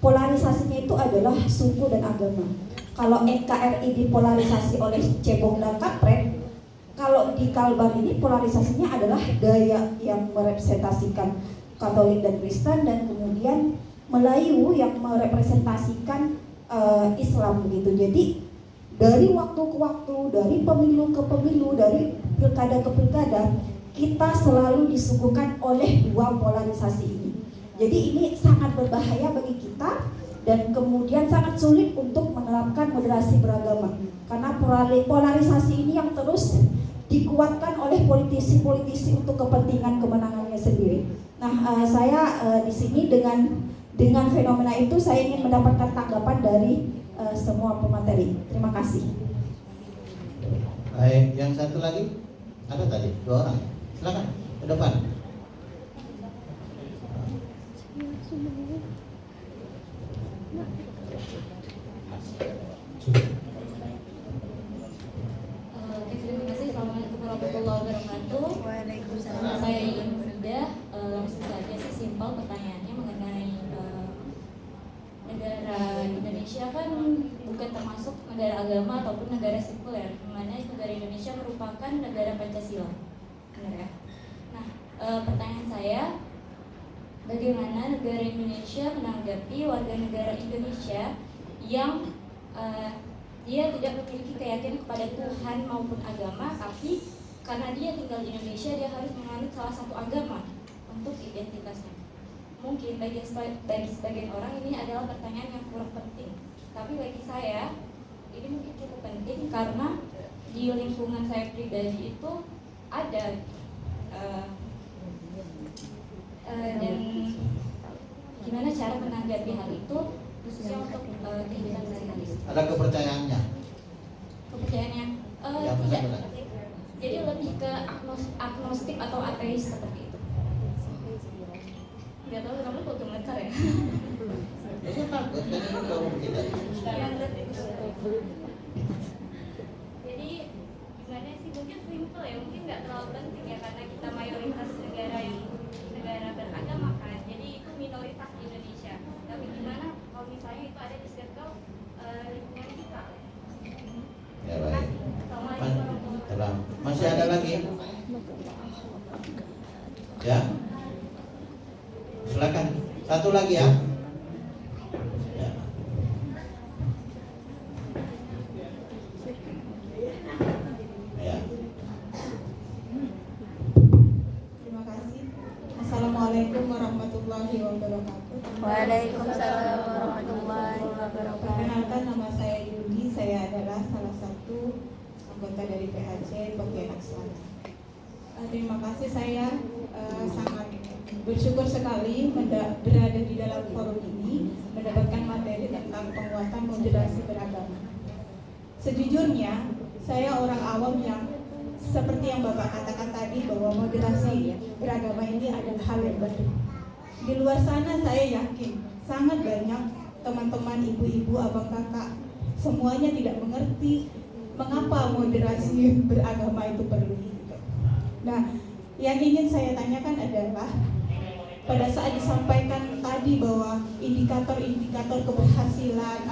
polarisasinya itu adalah suku dan agama. Kalau NKRI dipolarisasi oleh cebong dan kampret, kalau di Kalbar ini polarisasinya adalah daya yang merepresentasikan Katolik dan Kristen dan kemudian Melayu yang merepresentasikan Islam begitu. Jadi dari waktu ke waktu, dari pemilu ke pemilu, dari pilkada ke pilkada, kita selalu disuguhkan oleh dua polarisasi ini. Jadi ini sangat berbahaya bagi kita dan kemudian sangat sulit untuk menerapkan moderasi beragama karena polarisasi ini yang terus dikuatkan oleh politisi-politisi untuk kepentingan kemenangannya sendiri. Nah, saya di sini dengan fenomena itu saya ingin mendapatkan tanggapan dari semua pemateri. Terima kasih. Baik, yang satu lagi ada tadi 2 orang. Silakan ke depan. Terima kasih. Assalamualaikum warahmatullahi wabarakatuh. Waalaikumsalam. Nama saya Iin Frida. Langsung saja sih simpel pertanyaannya mengenai negara Indonesia kan bukan termasuk negara agama ataupun negara sekuler, di mana negara Indonesia merupakan negara Pancasila, benar ya? Nah, pertanyaan saya, bagaimana negara Indonesia menanggapi warga negara Indonesia yang dia tidak memiliki keyakinan kepada Tuhan maupun agama, tapi karena dia tinggal di Indonesia dia harus menganut salah satu agama untuk identitasnya. Mungkin bagi sebagian orang ini adalah pertanyaan yang kurang penting, tapi bagi saya ini mungkin cukup penting karena di lingkungan saya pribadi itu ada dan gimana cara menanggapi hal itu khususnya untuk kehidupan sehari-hari. Ada kepercayaannya. Kepercayaannya Ya, tidak. benar. Jadi lebih ke agnostik atau ateis seperti itu. Nggak tahu kamu kok gemetar ya? Itu takut kan itu kamu tidak. Jadi gimana sih, mungkin simple ya, mungkin nggak terlalu penting ya karena kita mayoritas negara beragama kan, jadi itu minoritas di Indonesia. Tapi gimana kalau misalnya itu ada di circle lingkungan kita? Ya baik. Assalamualaikum warahmatullahi wabarakatuh. Masih ada lagi? Ya. Silakan. Satu lagi ya. Ya. Ya. Terima kasih. Assalamualaikum warahmatullahi wabarakatuh. Waalaikumsalam warahmatullahi wabarakatuh. Perkenalkan, nama saya Yudi. Saya adalah salah satu anggota dari PAC Pontianak Selatan. Terima kasih, saya sangat bersyukur sekali berada di dalam forum ini, mendapatkan materi tentang penguatan moderasi beragama. Sejujurnya, saya orang awam yang seperti yang Bapak katakan tadi, bahwa moderasi beragama ini adalah hal yang baru. Di luar sana saya yakin sangat banyak teman-teman, ibu-ibu, abang kakak, semuanya tidak mengerti mengapa moderasi beragama itu perlu. Nah, yang ingin saya tanyakan adalah pada saat disampaikan tadi bahwa indikator-indikator keberhasilan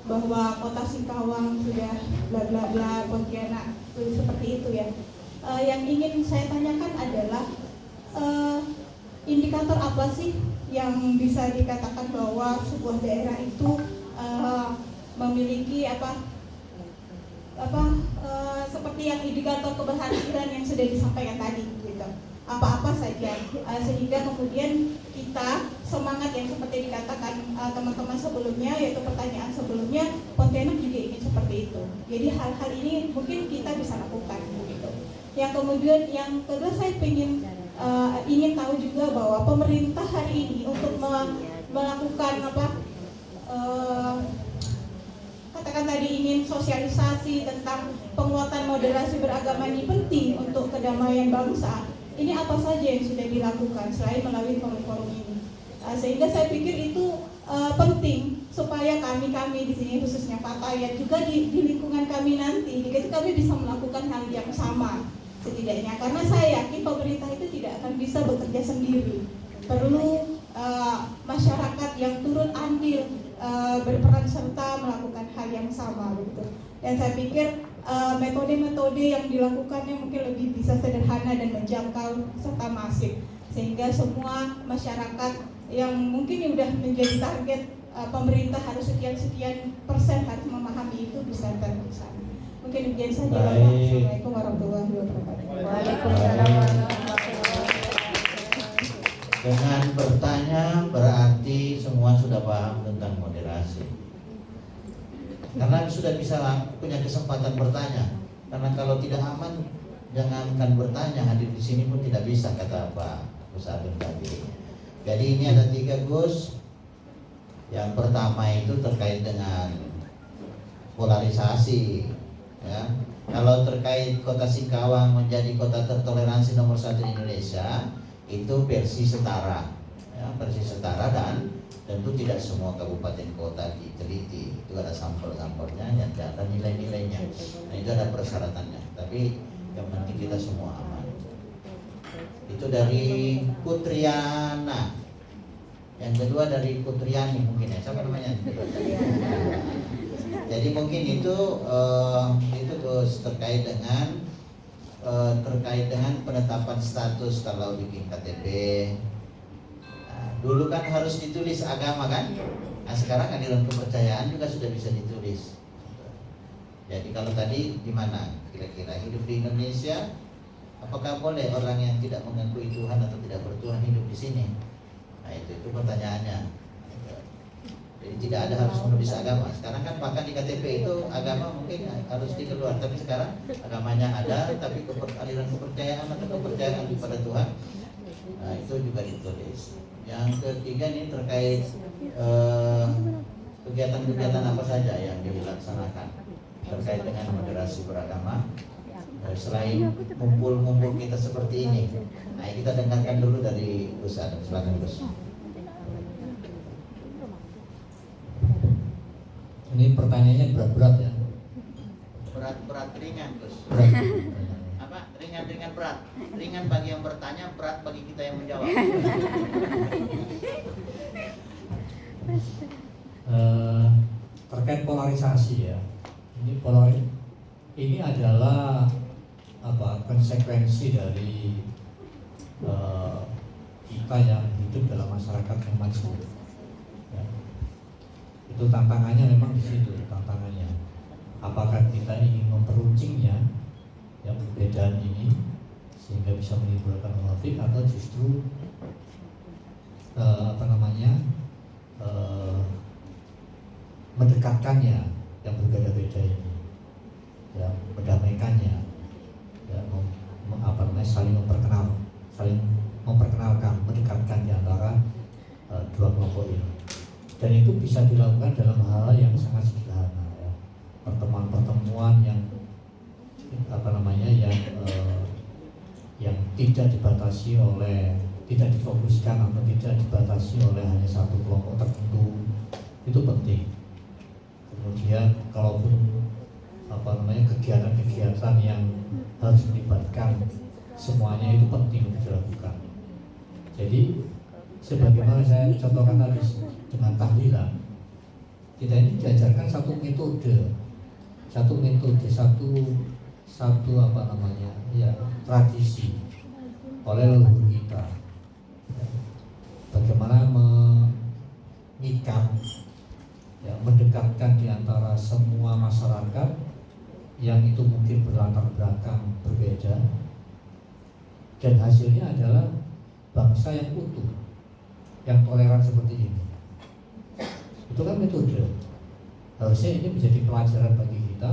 bahwa Kota Singkawang sudah bla bla bla, Pontianak seperti itu ya. Yang ingin saya tanyakan adalah indikator apa sih yang bisa dikatakan bahwa sebuah daerah itu memiliki seperti yang indikator keberhasilan yang sudah disampaikan tadi gitu. Apa-apa saja sehingga kemudian kita semangat yang seperti dikatakan teman-teman sebelumnya, yaitu pertanyaan sebelumnya, Pontianak juga ingin seperti itu. Jadi hal-hal ini mungkin kita bisa lakukan gitu. Yang kemudian yang kedua, saya ingin tahu juga bahwa pemerintah hari ini untuk melakukan katakan tadi ingin sosialisasi tentang penguatan moderasi beragama ini penting untuk kedamaian bangsa. Ini apa saja yang sudah dilakukan selain melalui forum-forum ini? Sehingga saya pikir itu penting supaya kami di sini khususnya Pak Tayat juga di lingkungan kami nanti, itu kami bisa melakukan hal yang sama setidaknya. Karena saya yakin pemerintah itu tidak akan bisa bekerja sendiri. Perlu masyarakat yang turut andil berperan serta melakukan hal yang sama begitu. Dan saya pikir metode-metode yang dilakukannya mungkin lebih bisa sederhana dan menjangkau serta masif, sehingga semua masyarakat yang mungkin sudah menjadi target pemerintah harus sekian persen harus memahami itu bisa terlaksana. Mungkin demikian saja. Assalamualaikum warahmatullahi wabarakatuh. Waalaikumsalam warahmatullahi wabarakatuh. Dengan bertanya berarti semua sudah paham tentang moderasi. Karena sudah bisa punya kesempatan bertanya. Karena kalau tidak aman, jangankan bertanya, hadir di sini pun tidak bisa, kata Pak Gus Agung tadi. Jadi ini ada 3 Gus. Yang pertama itu terkait dengan polarisasi. Ya. Kalau terkait Kota Singkawang menjadi kota tertoleransi nomor 1 di Indonesia, itu versi setara, ya, versi setara, dan tentu tidak semua kabupaten kota diteliti. Itu ada sampel-sampelnya, yang ada nilai-nilainya. Nah, itu ada persyaratannya. Tapi yang penting kita semua aman. Itu dari Putriana. Yang kedua dari Putriani mungkin ya. Siapa namanya? Jadi mungkin itu terus terkait dengan penetapan status kalau bikin KTP. Nah, dulu kan harus ditulis agama kan? Nah, sekarang aliran kepercayaan juga sudah bisa ditulis. Jadi kalau tadi gimana? Kira-kira hidup di Indonesia, apakah boleh orang yang tidak mengakui Tuhan atau tidak bertuhan hidup di sini? Nah, itu pertanyaannya. Jadi tidak ada harus menulis agama. Sekarang kan bahkan di KTP itu agama mungkin harus dikeluar, tapi sekarang agamanya ada, tapi aliran kepercayaan atau kepercayaan kepada Tuhan, nah itu juga ditulis. Yang ketiga ini terkait kegiatan-kegiatan apa saja yang dilaksanakan terkait dengan moderasi beragama. Selain ngumpul-ngumpul kita seperti ini, nah kita dengarkan dulu dari Gus Adam. Silakan Gus. Ini pertanyaannya berat-berat ya. Berat ringan Gus. Berat. Apa? Ringan berat. Ringan bagi yang bertanya, berat bagi kita yang menjawab. Terkait polarisasi ya. Ini adalah konsekuensi dari kita yang hidup dalam masyarakat yang maju. Ya. Itu tantangannya memang di situ tantangannya. Apakah kita ingin memperuncingnya yang perbedaan ini sehingga bisa menimbulkan konflik, atau justru mendekatkannya yang berbeda-beda ini, ya, mendamaikannya, ya, saling memperkenalkan, mendekatkan di antara dua kelompok ini. Dan itu bisa dilakukan dalam hal yang sangat sederhana, ya. Pertemuan-pertemuan yang yang tidak dibatasi oleh, tidak difokuskan atau tidak dibatasi oleh hanya satu kelompok tertentu, itu penting. Kemudian kalaupun kegiatan-kegiatan yang harus melibatkan semuanya, itu penting untuk dilakukan. Jadi sebagaimana saya contohkan tadi dengan tahlilan, kita ini diajarkan satu metode, tradisi oleh leluhur kita. Bagaimana mengikat, ya, mendekatkan di antara semua masyarakat yang itu mungkin berlatar belakang berbeda, dan hasilnya adalah bangsa yang utuh, yang toleran seperti ini. Itu kan metode. Harusnya ini menjadi pelajaran bagi kita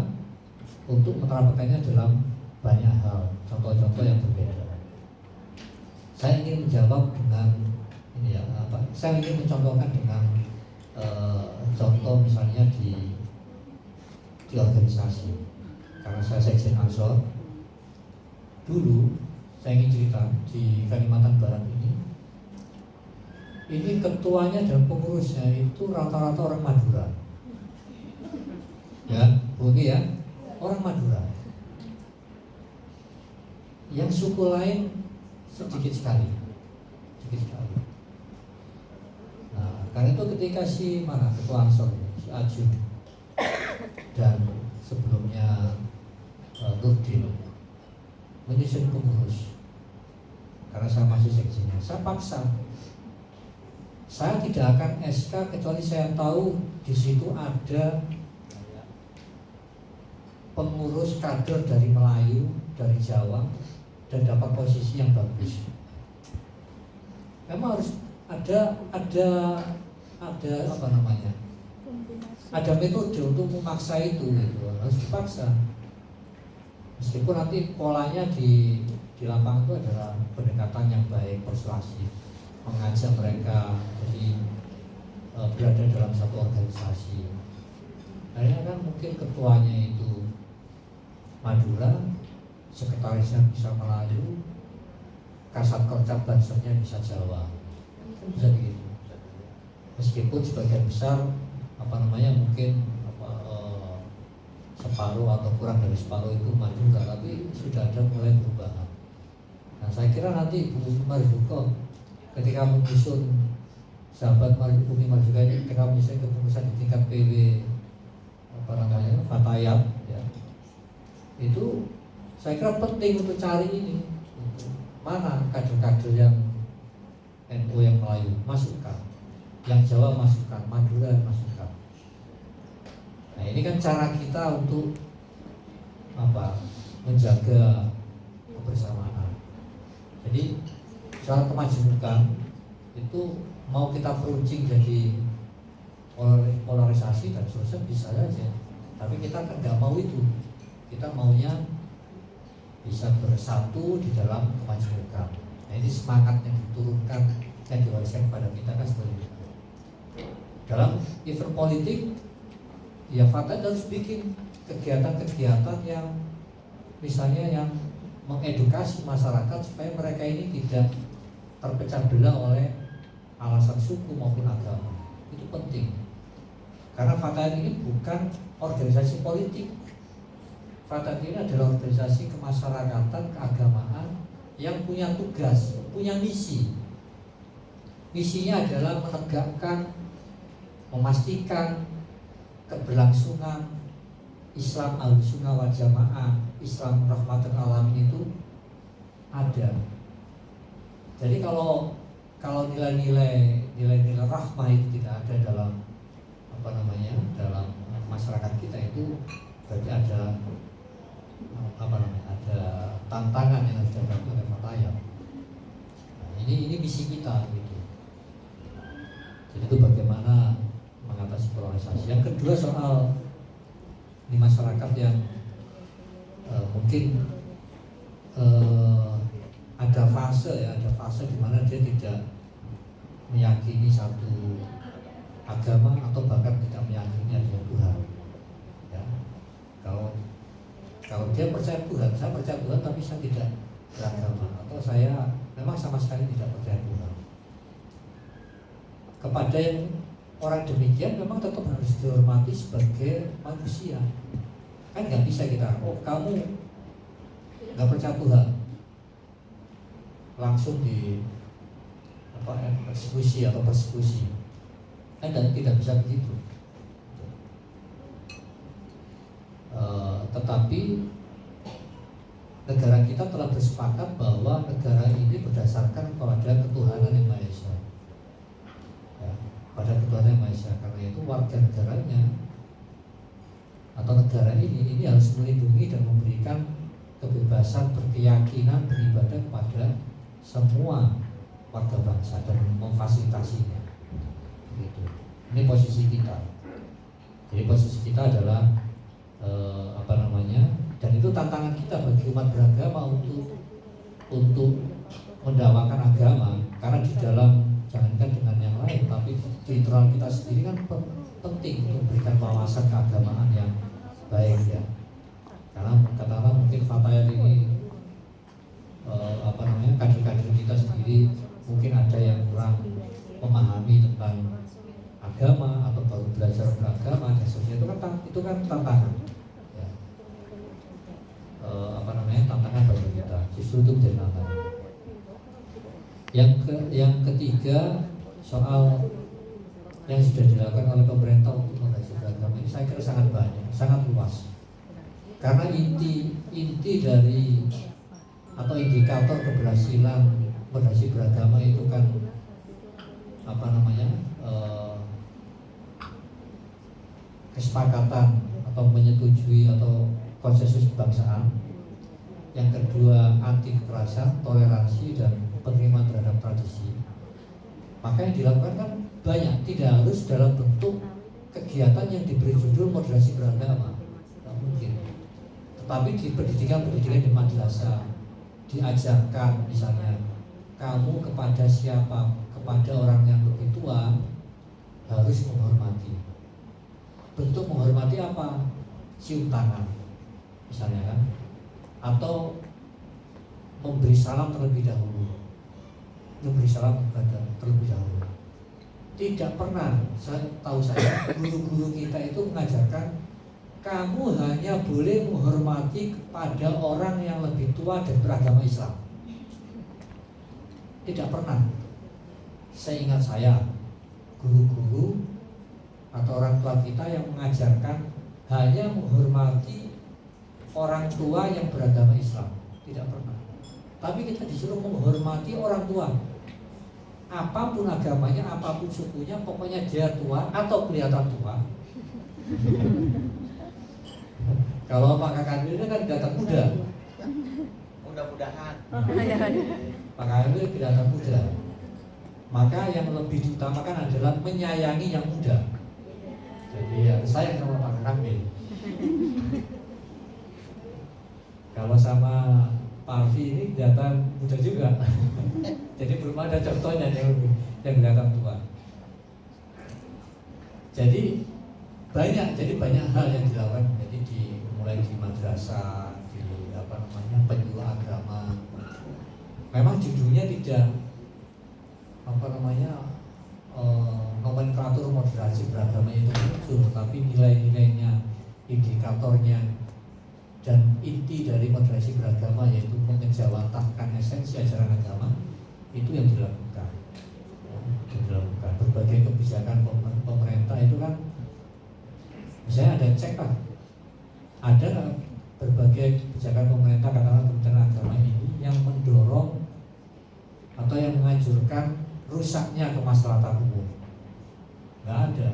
untuk menerapkannya dalam banyak hal, contoh-contoh yang berbeda. Saya ingin menjawab dengan saya ingin mencontohkan dengan contoh misalnya di organisasi. Karena saya Sekjen Ansor, dulu saya ingin cerita di Kalimantan Barat ini ketuanya dan pengurusnya itu rata-rata orang Madura, ya, Budi ya, orang Madura. Yang suku lain sedikit sekali. Nah, karena itu ketika Ketua Ansor, si Ajun, dan sebelumnya Nurdin menyusun pengurus, karena saya masih sekjennya, saya paksa. Saya tidak akan SK kecuali saya tahu di situ ada pengurus kader dari Melayu, dari Jawa, dan dapat posisi yang bagus. Memang harus ada metode untuk memaksa itu, gitu. Harus dipaksa. Meskipun nanti polanya di lapangan itu adalah pendekatan yang baik, persuasif, mengajak mereka jadi berada dalam satu organisasi. Akhirnya kan mungkin ketuanya itu Madura, sekretarisnya bisa Melayu, kasat kerja bansernya bisa Jawa, bisa begitu. Meskipun sebagian besar mungkin separuh atau kurang dari separuh itu Madura, tapi sudah ada mulai perubahan. Nah, saya kira nanti Bu Marzuko ketika menyusun sahabat Umi Marzuko ini, ketika menyusun kepengurusan di tingkat PW Fatayat, ya, itu saya kira penting untuk cari ini, mana kader-kader yang NU yang Melayu masukkan, yang Jawa masukkan, Madura masukkan. Nah, ini kan cara kita untuk menjaga kebersamaan. Jadi soal kemajemukan itu mau kita peruncing jadi polarisasi dan seterusnya bisa saja. Tapi kita kan nggak mau itu. Kita maunya bisa bersatu di dalam kemajemukan. Nah, ini semangat yang diturunkan dan diwariskan kepada kita kan seperti itu. Dalam event politik, ya Fatah harus bikin kegiatan-kegiatan yang misalnya yang mengedukasi masyarakat supaya mereka ini tidak terpecah belah oleh alasan suku maupun agama. Itu penting. Karena Fatah ini bukan organisasi politik. Fatah ini adalah organisasi kemasyarakatan, keagamaan yang punya tugas, punya misi. Misinya adalah menegakkan, memastikan keberlangsungan Islam Ahlussunnah wal Jamaah, Islam rahmatan alamin itu ada. Jadi kalau nilai-nilai rahmah itu tidak ada dalam dalam masyarakat kita, itu berarti ada ada tantangan yang harus dihadapi oleh Fatayat. Nah, ini misi kita gitu. Jadi itu bagaimana mengatasi polarisasi. Yang kedua soal di masyarakat yang mungkin ada fase di mana dia tidak meyakini satu agama atau bahkan tidak meyakini adanya Tuhan. Ya. Kalau dia percaya Tuhan, saya percaya Tuhan tapi saya tidak beragama, atau saya memang sama sekali tidak percaya Tuhan. Kepada yang orang demikian memang tetap harus dihormati sebagai manusia. Kan nggak bisa kita, oh kamu nggak percaya Tuhan, langsung di eksekusi atau persekusi. Kan tidak bisa begitu. Tetapi negara kita telah bersepakat bahwa negara ini berdasarkan pada ketuhanan yang Maha Esa. Ya, pada ketuhanan yang Maha Esa. Karena itu warga negaranya atau negara ini harus melindungi dan memberikan kebebasan berkeyakinan, beribadah kepada semua warga bangsa dan memfasilitasinya. Gitu. Ini posisi kita. Jadi posisi kita adalah dan itu tantangan kita bagi umat beragama untuk mendakwakan agama, karena di dalam jangankan dengan yang lain, tapi di internal kita sendiri kan penting untuk memberikan wawasan keagamaan yang baik ya. Karena katakanlah mungkin Fatayat ini kader-kader kita sendiri mungkin ada yang kurang memahami tentang agama atau baru belajar beragama dan sebagainya. Itu kan tantangan ya. Tantangan bagi kita, justru itu menjadi tantangan. Yang ketiga soal yang sudah dilakukan oleh pemerintah untuk mengkaji beragama ini saya kira sangat banyak, sangat luas. Karena inti dari atau indikator keberhasilan mengkaji beragama itu kan kesepakatan atau menyetujui atau konsensus kebangsaan. Yang kedua, anti kekerasan, toleransi dan penerimaan terhadap tradisi. Maka yang dilakukan kan banyak, tidak harus dalam bentuk kegiatan yang diberi judul moderasi beragama, tidak mungkin. Tetapi di pendidikan di madrasah diajarkan misalnya, kamu kepada siapa, kepada orang yang lebih tua harus menghormati. Bentuk menghormati apa? Cium tangan misalnya kan, atau memberi salam terlebih dahulu, memberi salam kepada terlebih dahulu. Tidak pernah saya guru-guru kita itu mengajarkan kamu hanya boleh menghormati kepada orang yang lebih tua dan beragama Islam. Tidak pernah. Saya ingat guru-guru atau orang tua kita yang mengajarkan hanya menghormati orang tua yang beragama Islam. Tidak pernah. Tapi kita disuruh menghormati orang tua, apapun agamanya, apapun sukunya, pokoknya dia tua atau kelihatan tua. Kalau Pak Kakak ini kan kelihatan muda. Mudah-mudahan. Pak Kakak ini kelihatan muda. Maka yang lebih diutamakan adalah menyayangi yang muda. Iya, sayang sama Pak Kamil. Kalau sama Pak Arfi ini kelihatan muda juga. Jadi belum ada contohnya yang kelihatan tua. Jadi banyak hal yang dilakukan. Jadi mulai di madrasah, di penyuluh agama. Memang judulnya tidak nomenklatur moderasi beragama itu muncul, tapi nilai-nilainya, indikatornya, dan inti dari moderasi beragama yaitu mengejawantahkan esensi ajaran agama itu yang dilakukan. Berbagai kebijakan pemerintah itu kan, misalnya ada cek lah, ada berbagai kebijakan pemerintah katakanlah Kementerian Agama ini yang mendorong atau yang menganjurkan rusaknya kemaslahatan umum. Nggak ada.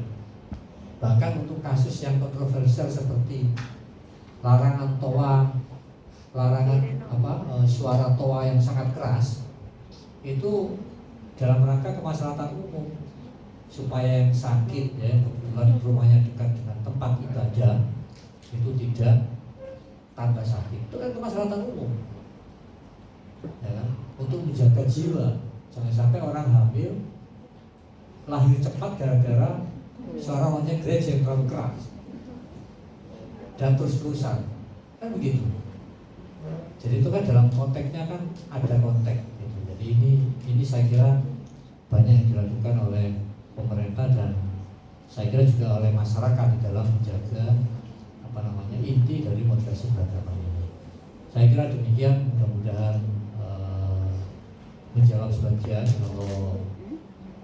Bahkan untuk kasus yang kontroversial seperti larangan toa, suara toa yang sangat keras, itu dalam rangka kemaslahatan umum supaya yang sakit ya kebetulan rumahnya dekat dengan tempat ibadah itu tidak tambah sakit. Itu kan kemaslahatan umum, ya kan? Untuk menjaga jiwa, jangan sampai orang hamil lahir cepat gara-gara suara lonceng gereja yang terlalu keras dan terus-terusan, kan begitu. Jadi itu kan dalam konteksnya kan ada konteks gitu. Jadi ini saya kira banyak yang dilakukan oleh pemerintah dan saya kira juga oleh masyarakat di dalam menjaga inti dari moderasi beragama ini. Saya kira demikian, mudah-mudahan menjawab sebagian. Kalau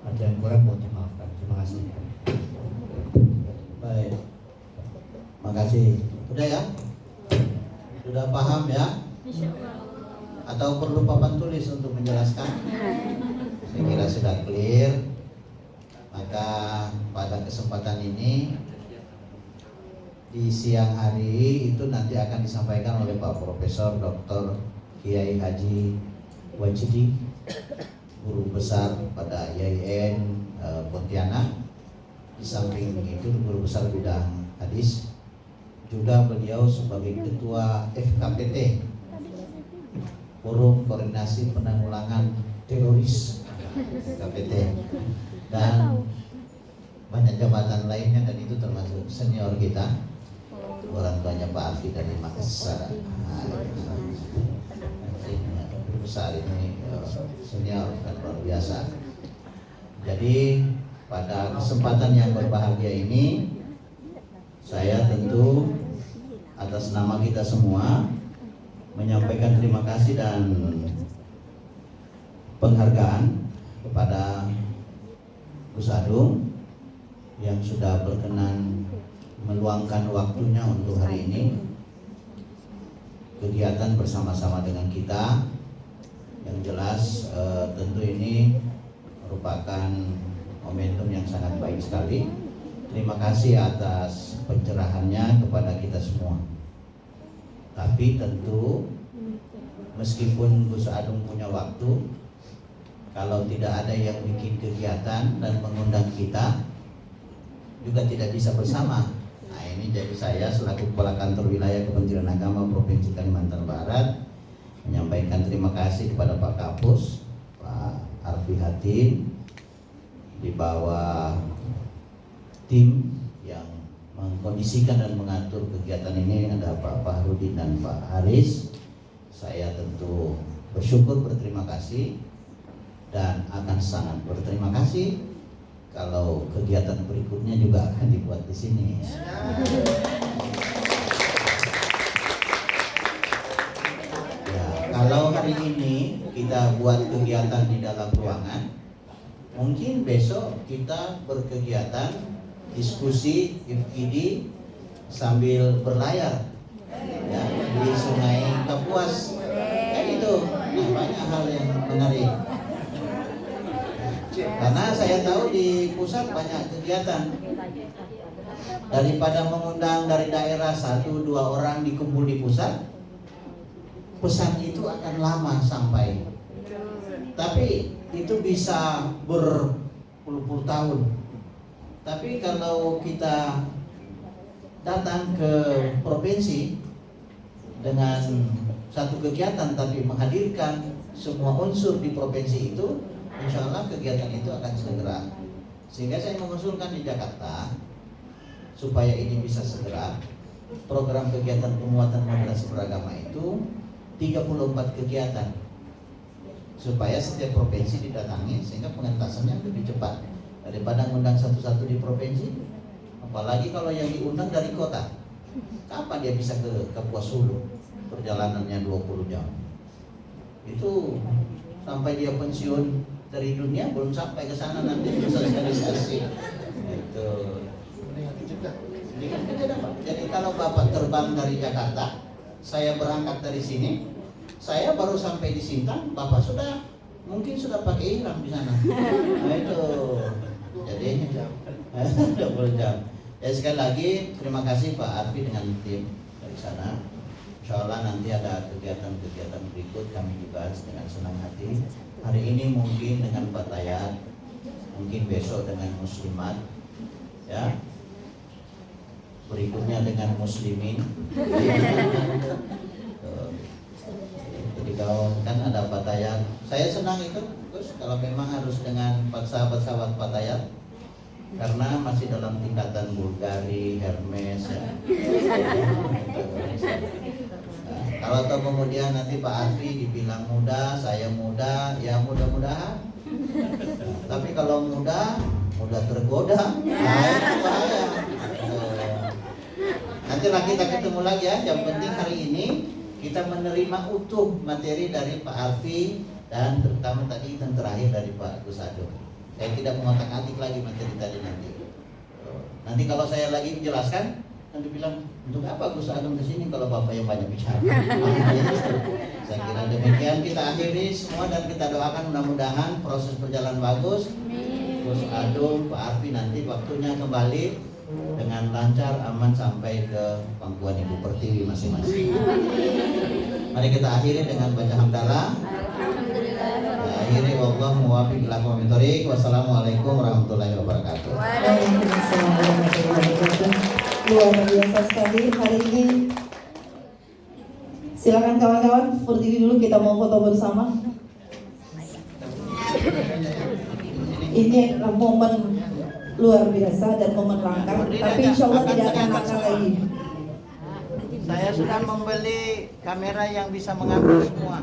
ada yang kurang mohon dimaafkan. Terima kasih. Baik, makasih. Udah ya? Sudah paham ya? Atau perlu papan tulis untuk menjelaskan? Saya kira sudah clear. Maka pada kesempatan ini di siang hari itu nanti akan disampaikan oleh Pak Profesor Dr. Kiai Haji Wajidi, guru besar pada IAIN Pontianak. Di samping itu guru besar bidang hadis, juga beliau sebagai ketua FKPT, Forum Koordinasi Penanggulangan Teroris FKPT, dan banyak jabatan lainnya, dan itu termasuk senior kita, orang tuanya Pak Arfi dari Makassar. Besar ini senior dan luar biasa. Jadi pada kesempatan yang berbahagia ini, saya tentu atas nama kita semua menyampaikan terima kasih dan penghargaan kepada Gus Adung yang sudah berkenan meluangkan waktunya untuk hari ini kegiatan bersama-sama dengan kita. Yang jelas tentu ini merupakan momentum yang sangat baik sekali. Terima kasih atas pencerahannya kepada kita semua. Tapi tentu meskipun Gus Adung punya waktu, kalau tidak ada yang bikin kegiatan dan mengundang kita, juga tidak bisa bersama. Nah, ini jadi saya selaku Kepala Kantor Wilayah Kementerian Agama Provinsi Kalimantan Barat menyampaikan terima kasih kepada Pak Kapus, Pak Arfi Hatim, di bawah tim yang mengkondisikan dan mengatur kegiatan ini ada Pak Fahrudin dan Pak Haris. Saya tentu bersyukur, berterima kasih, dan akan sangat berterima kasih kalau kegiatan berikutnya juga akan dibuat di sini. Ya, kalau hari ini kita buat kegiatan di dalam ruangan, mungkin besok kita berkegiatan diskusi FGD sambil berlayar ya, di Sungai Kapuas. Kan itu banyak hal yang menarik. Karena saya tahu di pusat banyak kegiatan. Daripada mengundang dari daerah 1-2 orang dikumpul di pusat, pesan itu akan lama sampai. Tapi itu bisa berpuluh-puluh tahun. Tapi kalau kita datang ke provinsi dengan satu kegiatan tapi menghadirkan semua unsur di provinsi itu, insya Allah kegiatan itu akan segera. Sehingga saya mengusulkan di Jakarta supaya ini bisa segera, program kegiatan penguatan moderasi beragama itu 34 kegiatan supaya setiap provinsi didatangi sehingga pengentasannya lebih cepat daripada ngundang satu-satu di provinsi. Apalagi kalau yang diundang dari kota, kapan dia bisa ke Kapuas Hulu? Perjalanannya 20 jam. Itu sampai dia pensiun dari dunia belum sampai ke sana nanti sosialisasi. Itu. Jadi kalau Bapak terbang dari Jakarta, saya berangkat dari sini, saya baru sampai di Sintang, Bapak mungkin sudah pakai ihram di sana. Nah itu. Jadi 20 jam. Ya sekali lagi terima kasih Pak Arfi dengan tim dari sana. Insya Allah nanti ada kegiatan-kegiatan berikut kami juga dengan senang hati. Hari ini mungkin dengan Pak Tayat, mungkin besok dengan Muslimat, ya. Berikutnya dengan Muslimin. Jadi kalau kan ada Pak Tayat, saya senang itu. Terus kalau memang harus dengan sahabat-sahabat Pak Tayat, karena masih dalam tingkatan Bulgari, Hermes, ya. Nah, kalau atau kemudian nanti Pak Arfi dibilang muda, saya muda, ya mudah-mudahan. Tapi kalau mudah tergoda, itu bahaya. Nantilah kita ketemu lagi ya. Yang penting hari ini kita menerima utuh materi dari Pak Arfi dan terutama tadi dan terakhir dari Pak Gus Adung. Saya tidak mengotak-atik lagi materi tadi nanti. Nanti kalau saya lagi menjelaskan, nanti bilang untuk apa Gus Adung kesini kalau Bapak yang banyak bicara. Saya kira demikian kita akhiri semua dan kita doakan mudah-mudahan proses berjalan bagus. Gus Adung, Pak Arfi nanti waktunya kembali dengan lancar, aman sampai ke pangkuan Ibu Pertiwi masing-masing. Mari kita akhiri dengan baca hamdalah. Akhirnya Allah muwafiq ila aqwamit thoriq. Wassalamualaikum warahmatullahi wabarakatuh. Waalaikumsalam warahmatullahi wabarakatuh. Luar biasa sekali hari ini. Silakan kawan-kawan berdiri dulu, kita mau foto bersama. Ini adalah momen luar biasa dan momen langka, tapi insya Allah tidak akan langka lagi. Saya sudah membeli kamera yang bisa mengambil semua.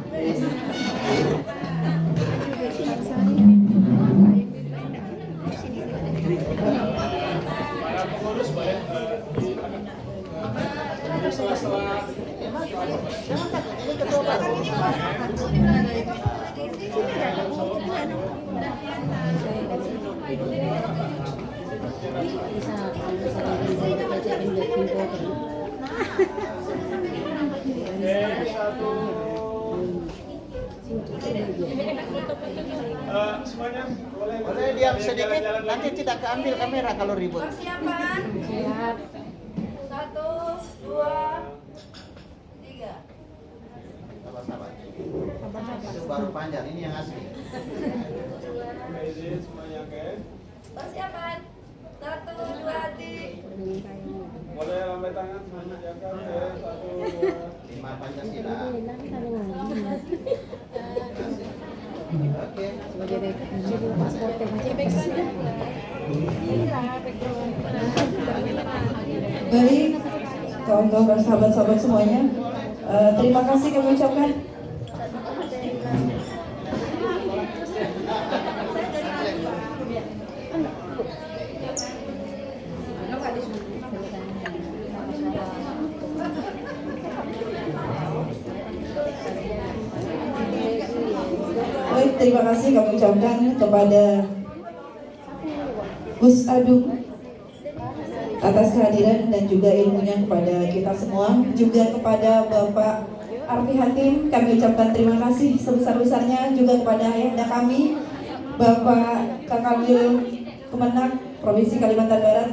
Semuanya Boleh diam sedikit, nanti tidak keambil kamera kalau ribut. Persiapan. Siap. 1, 2, 3. Sabar-sabar. Itu baru panjang, ini yang asli. semuanya oke. Persiapan. 1, 2, 3. Boleh lambai tangan semuanya jaga. 1, 2. 5 Pancasila. Oke. Baik, kawan-kawan sahabat-sahabat semuanya, terima kasih kami ucapkan. Baik, terima kasih kami ucapkan kepada Gus Adung atas kehadiran dan juga ilmunya kepada kita semua, juga kepada Bapak Arfi Hatim kami ucapkan terima kasih sebesar-besarnya, juga kepada ayahanda kami Bapak Kakamil Kemenak Provinsi Kalimantan Barat.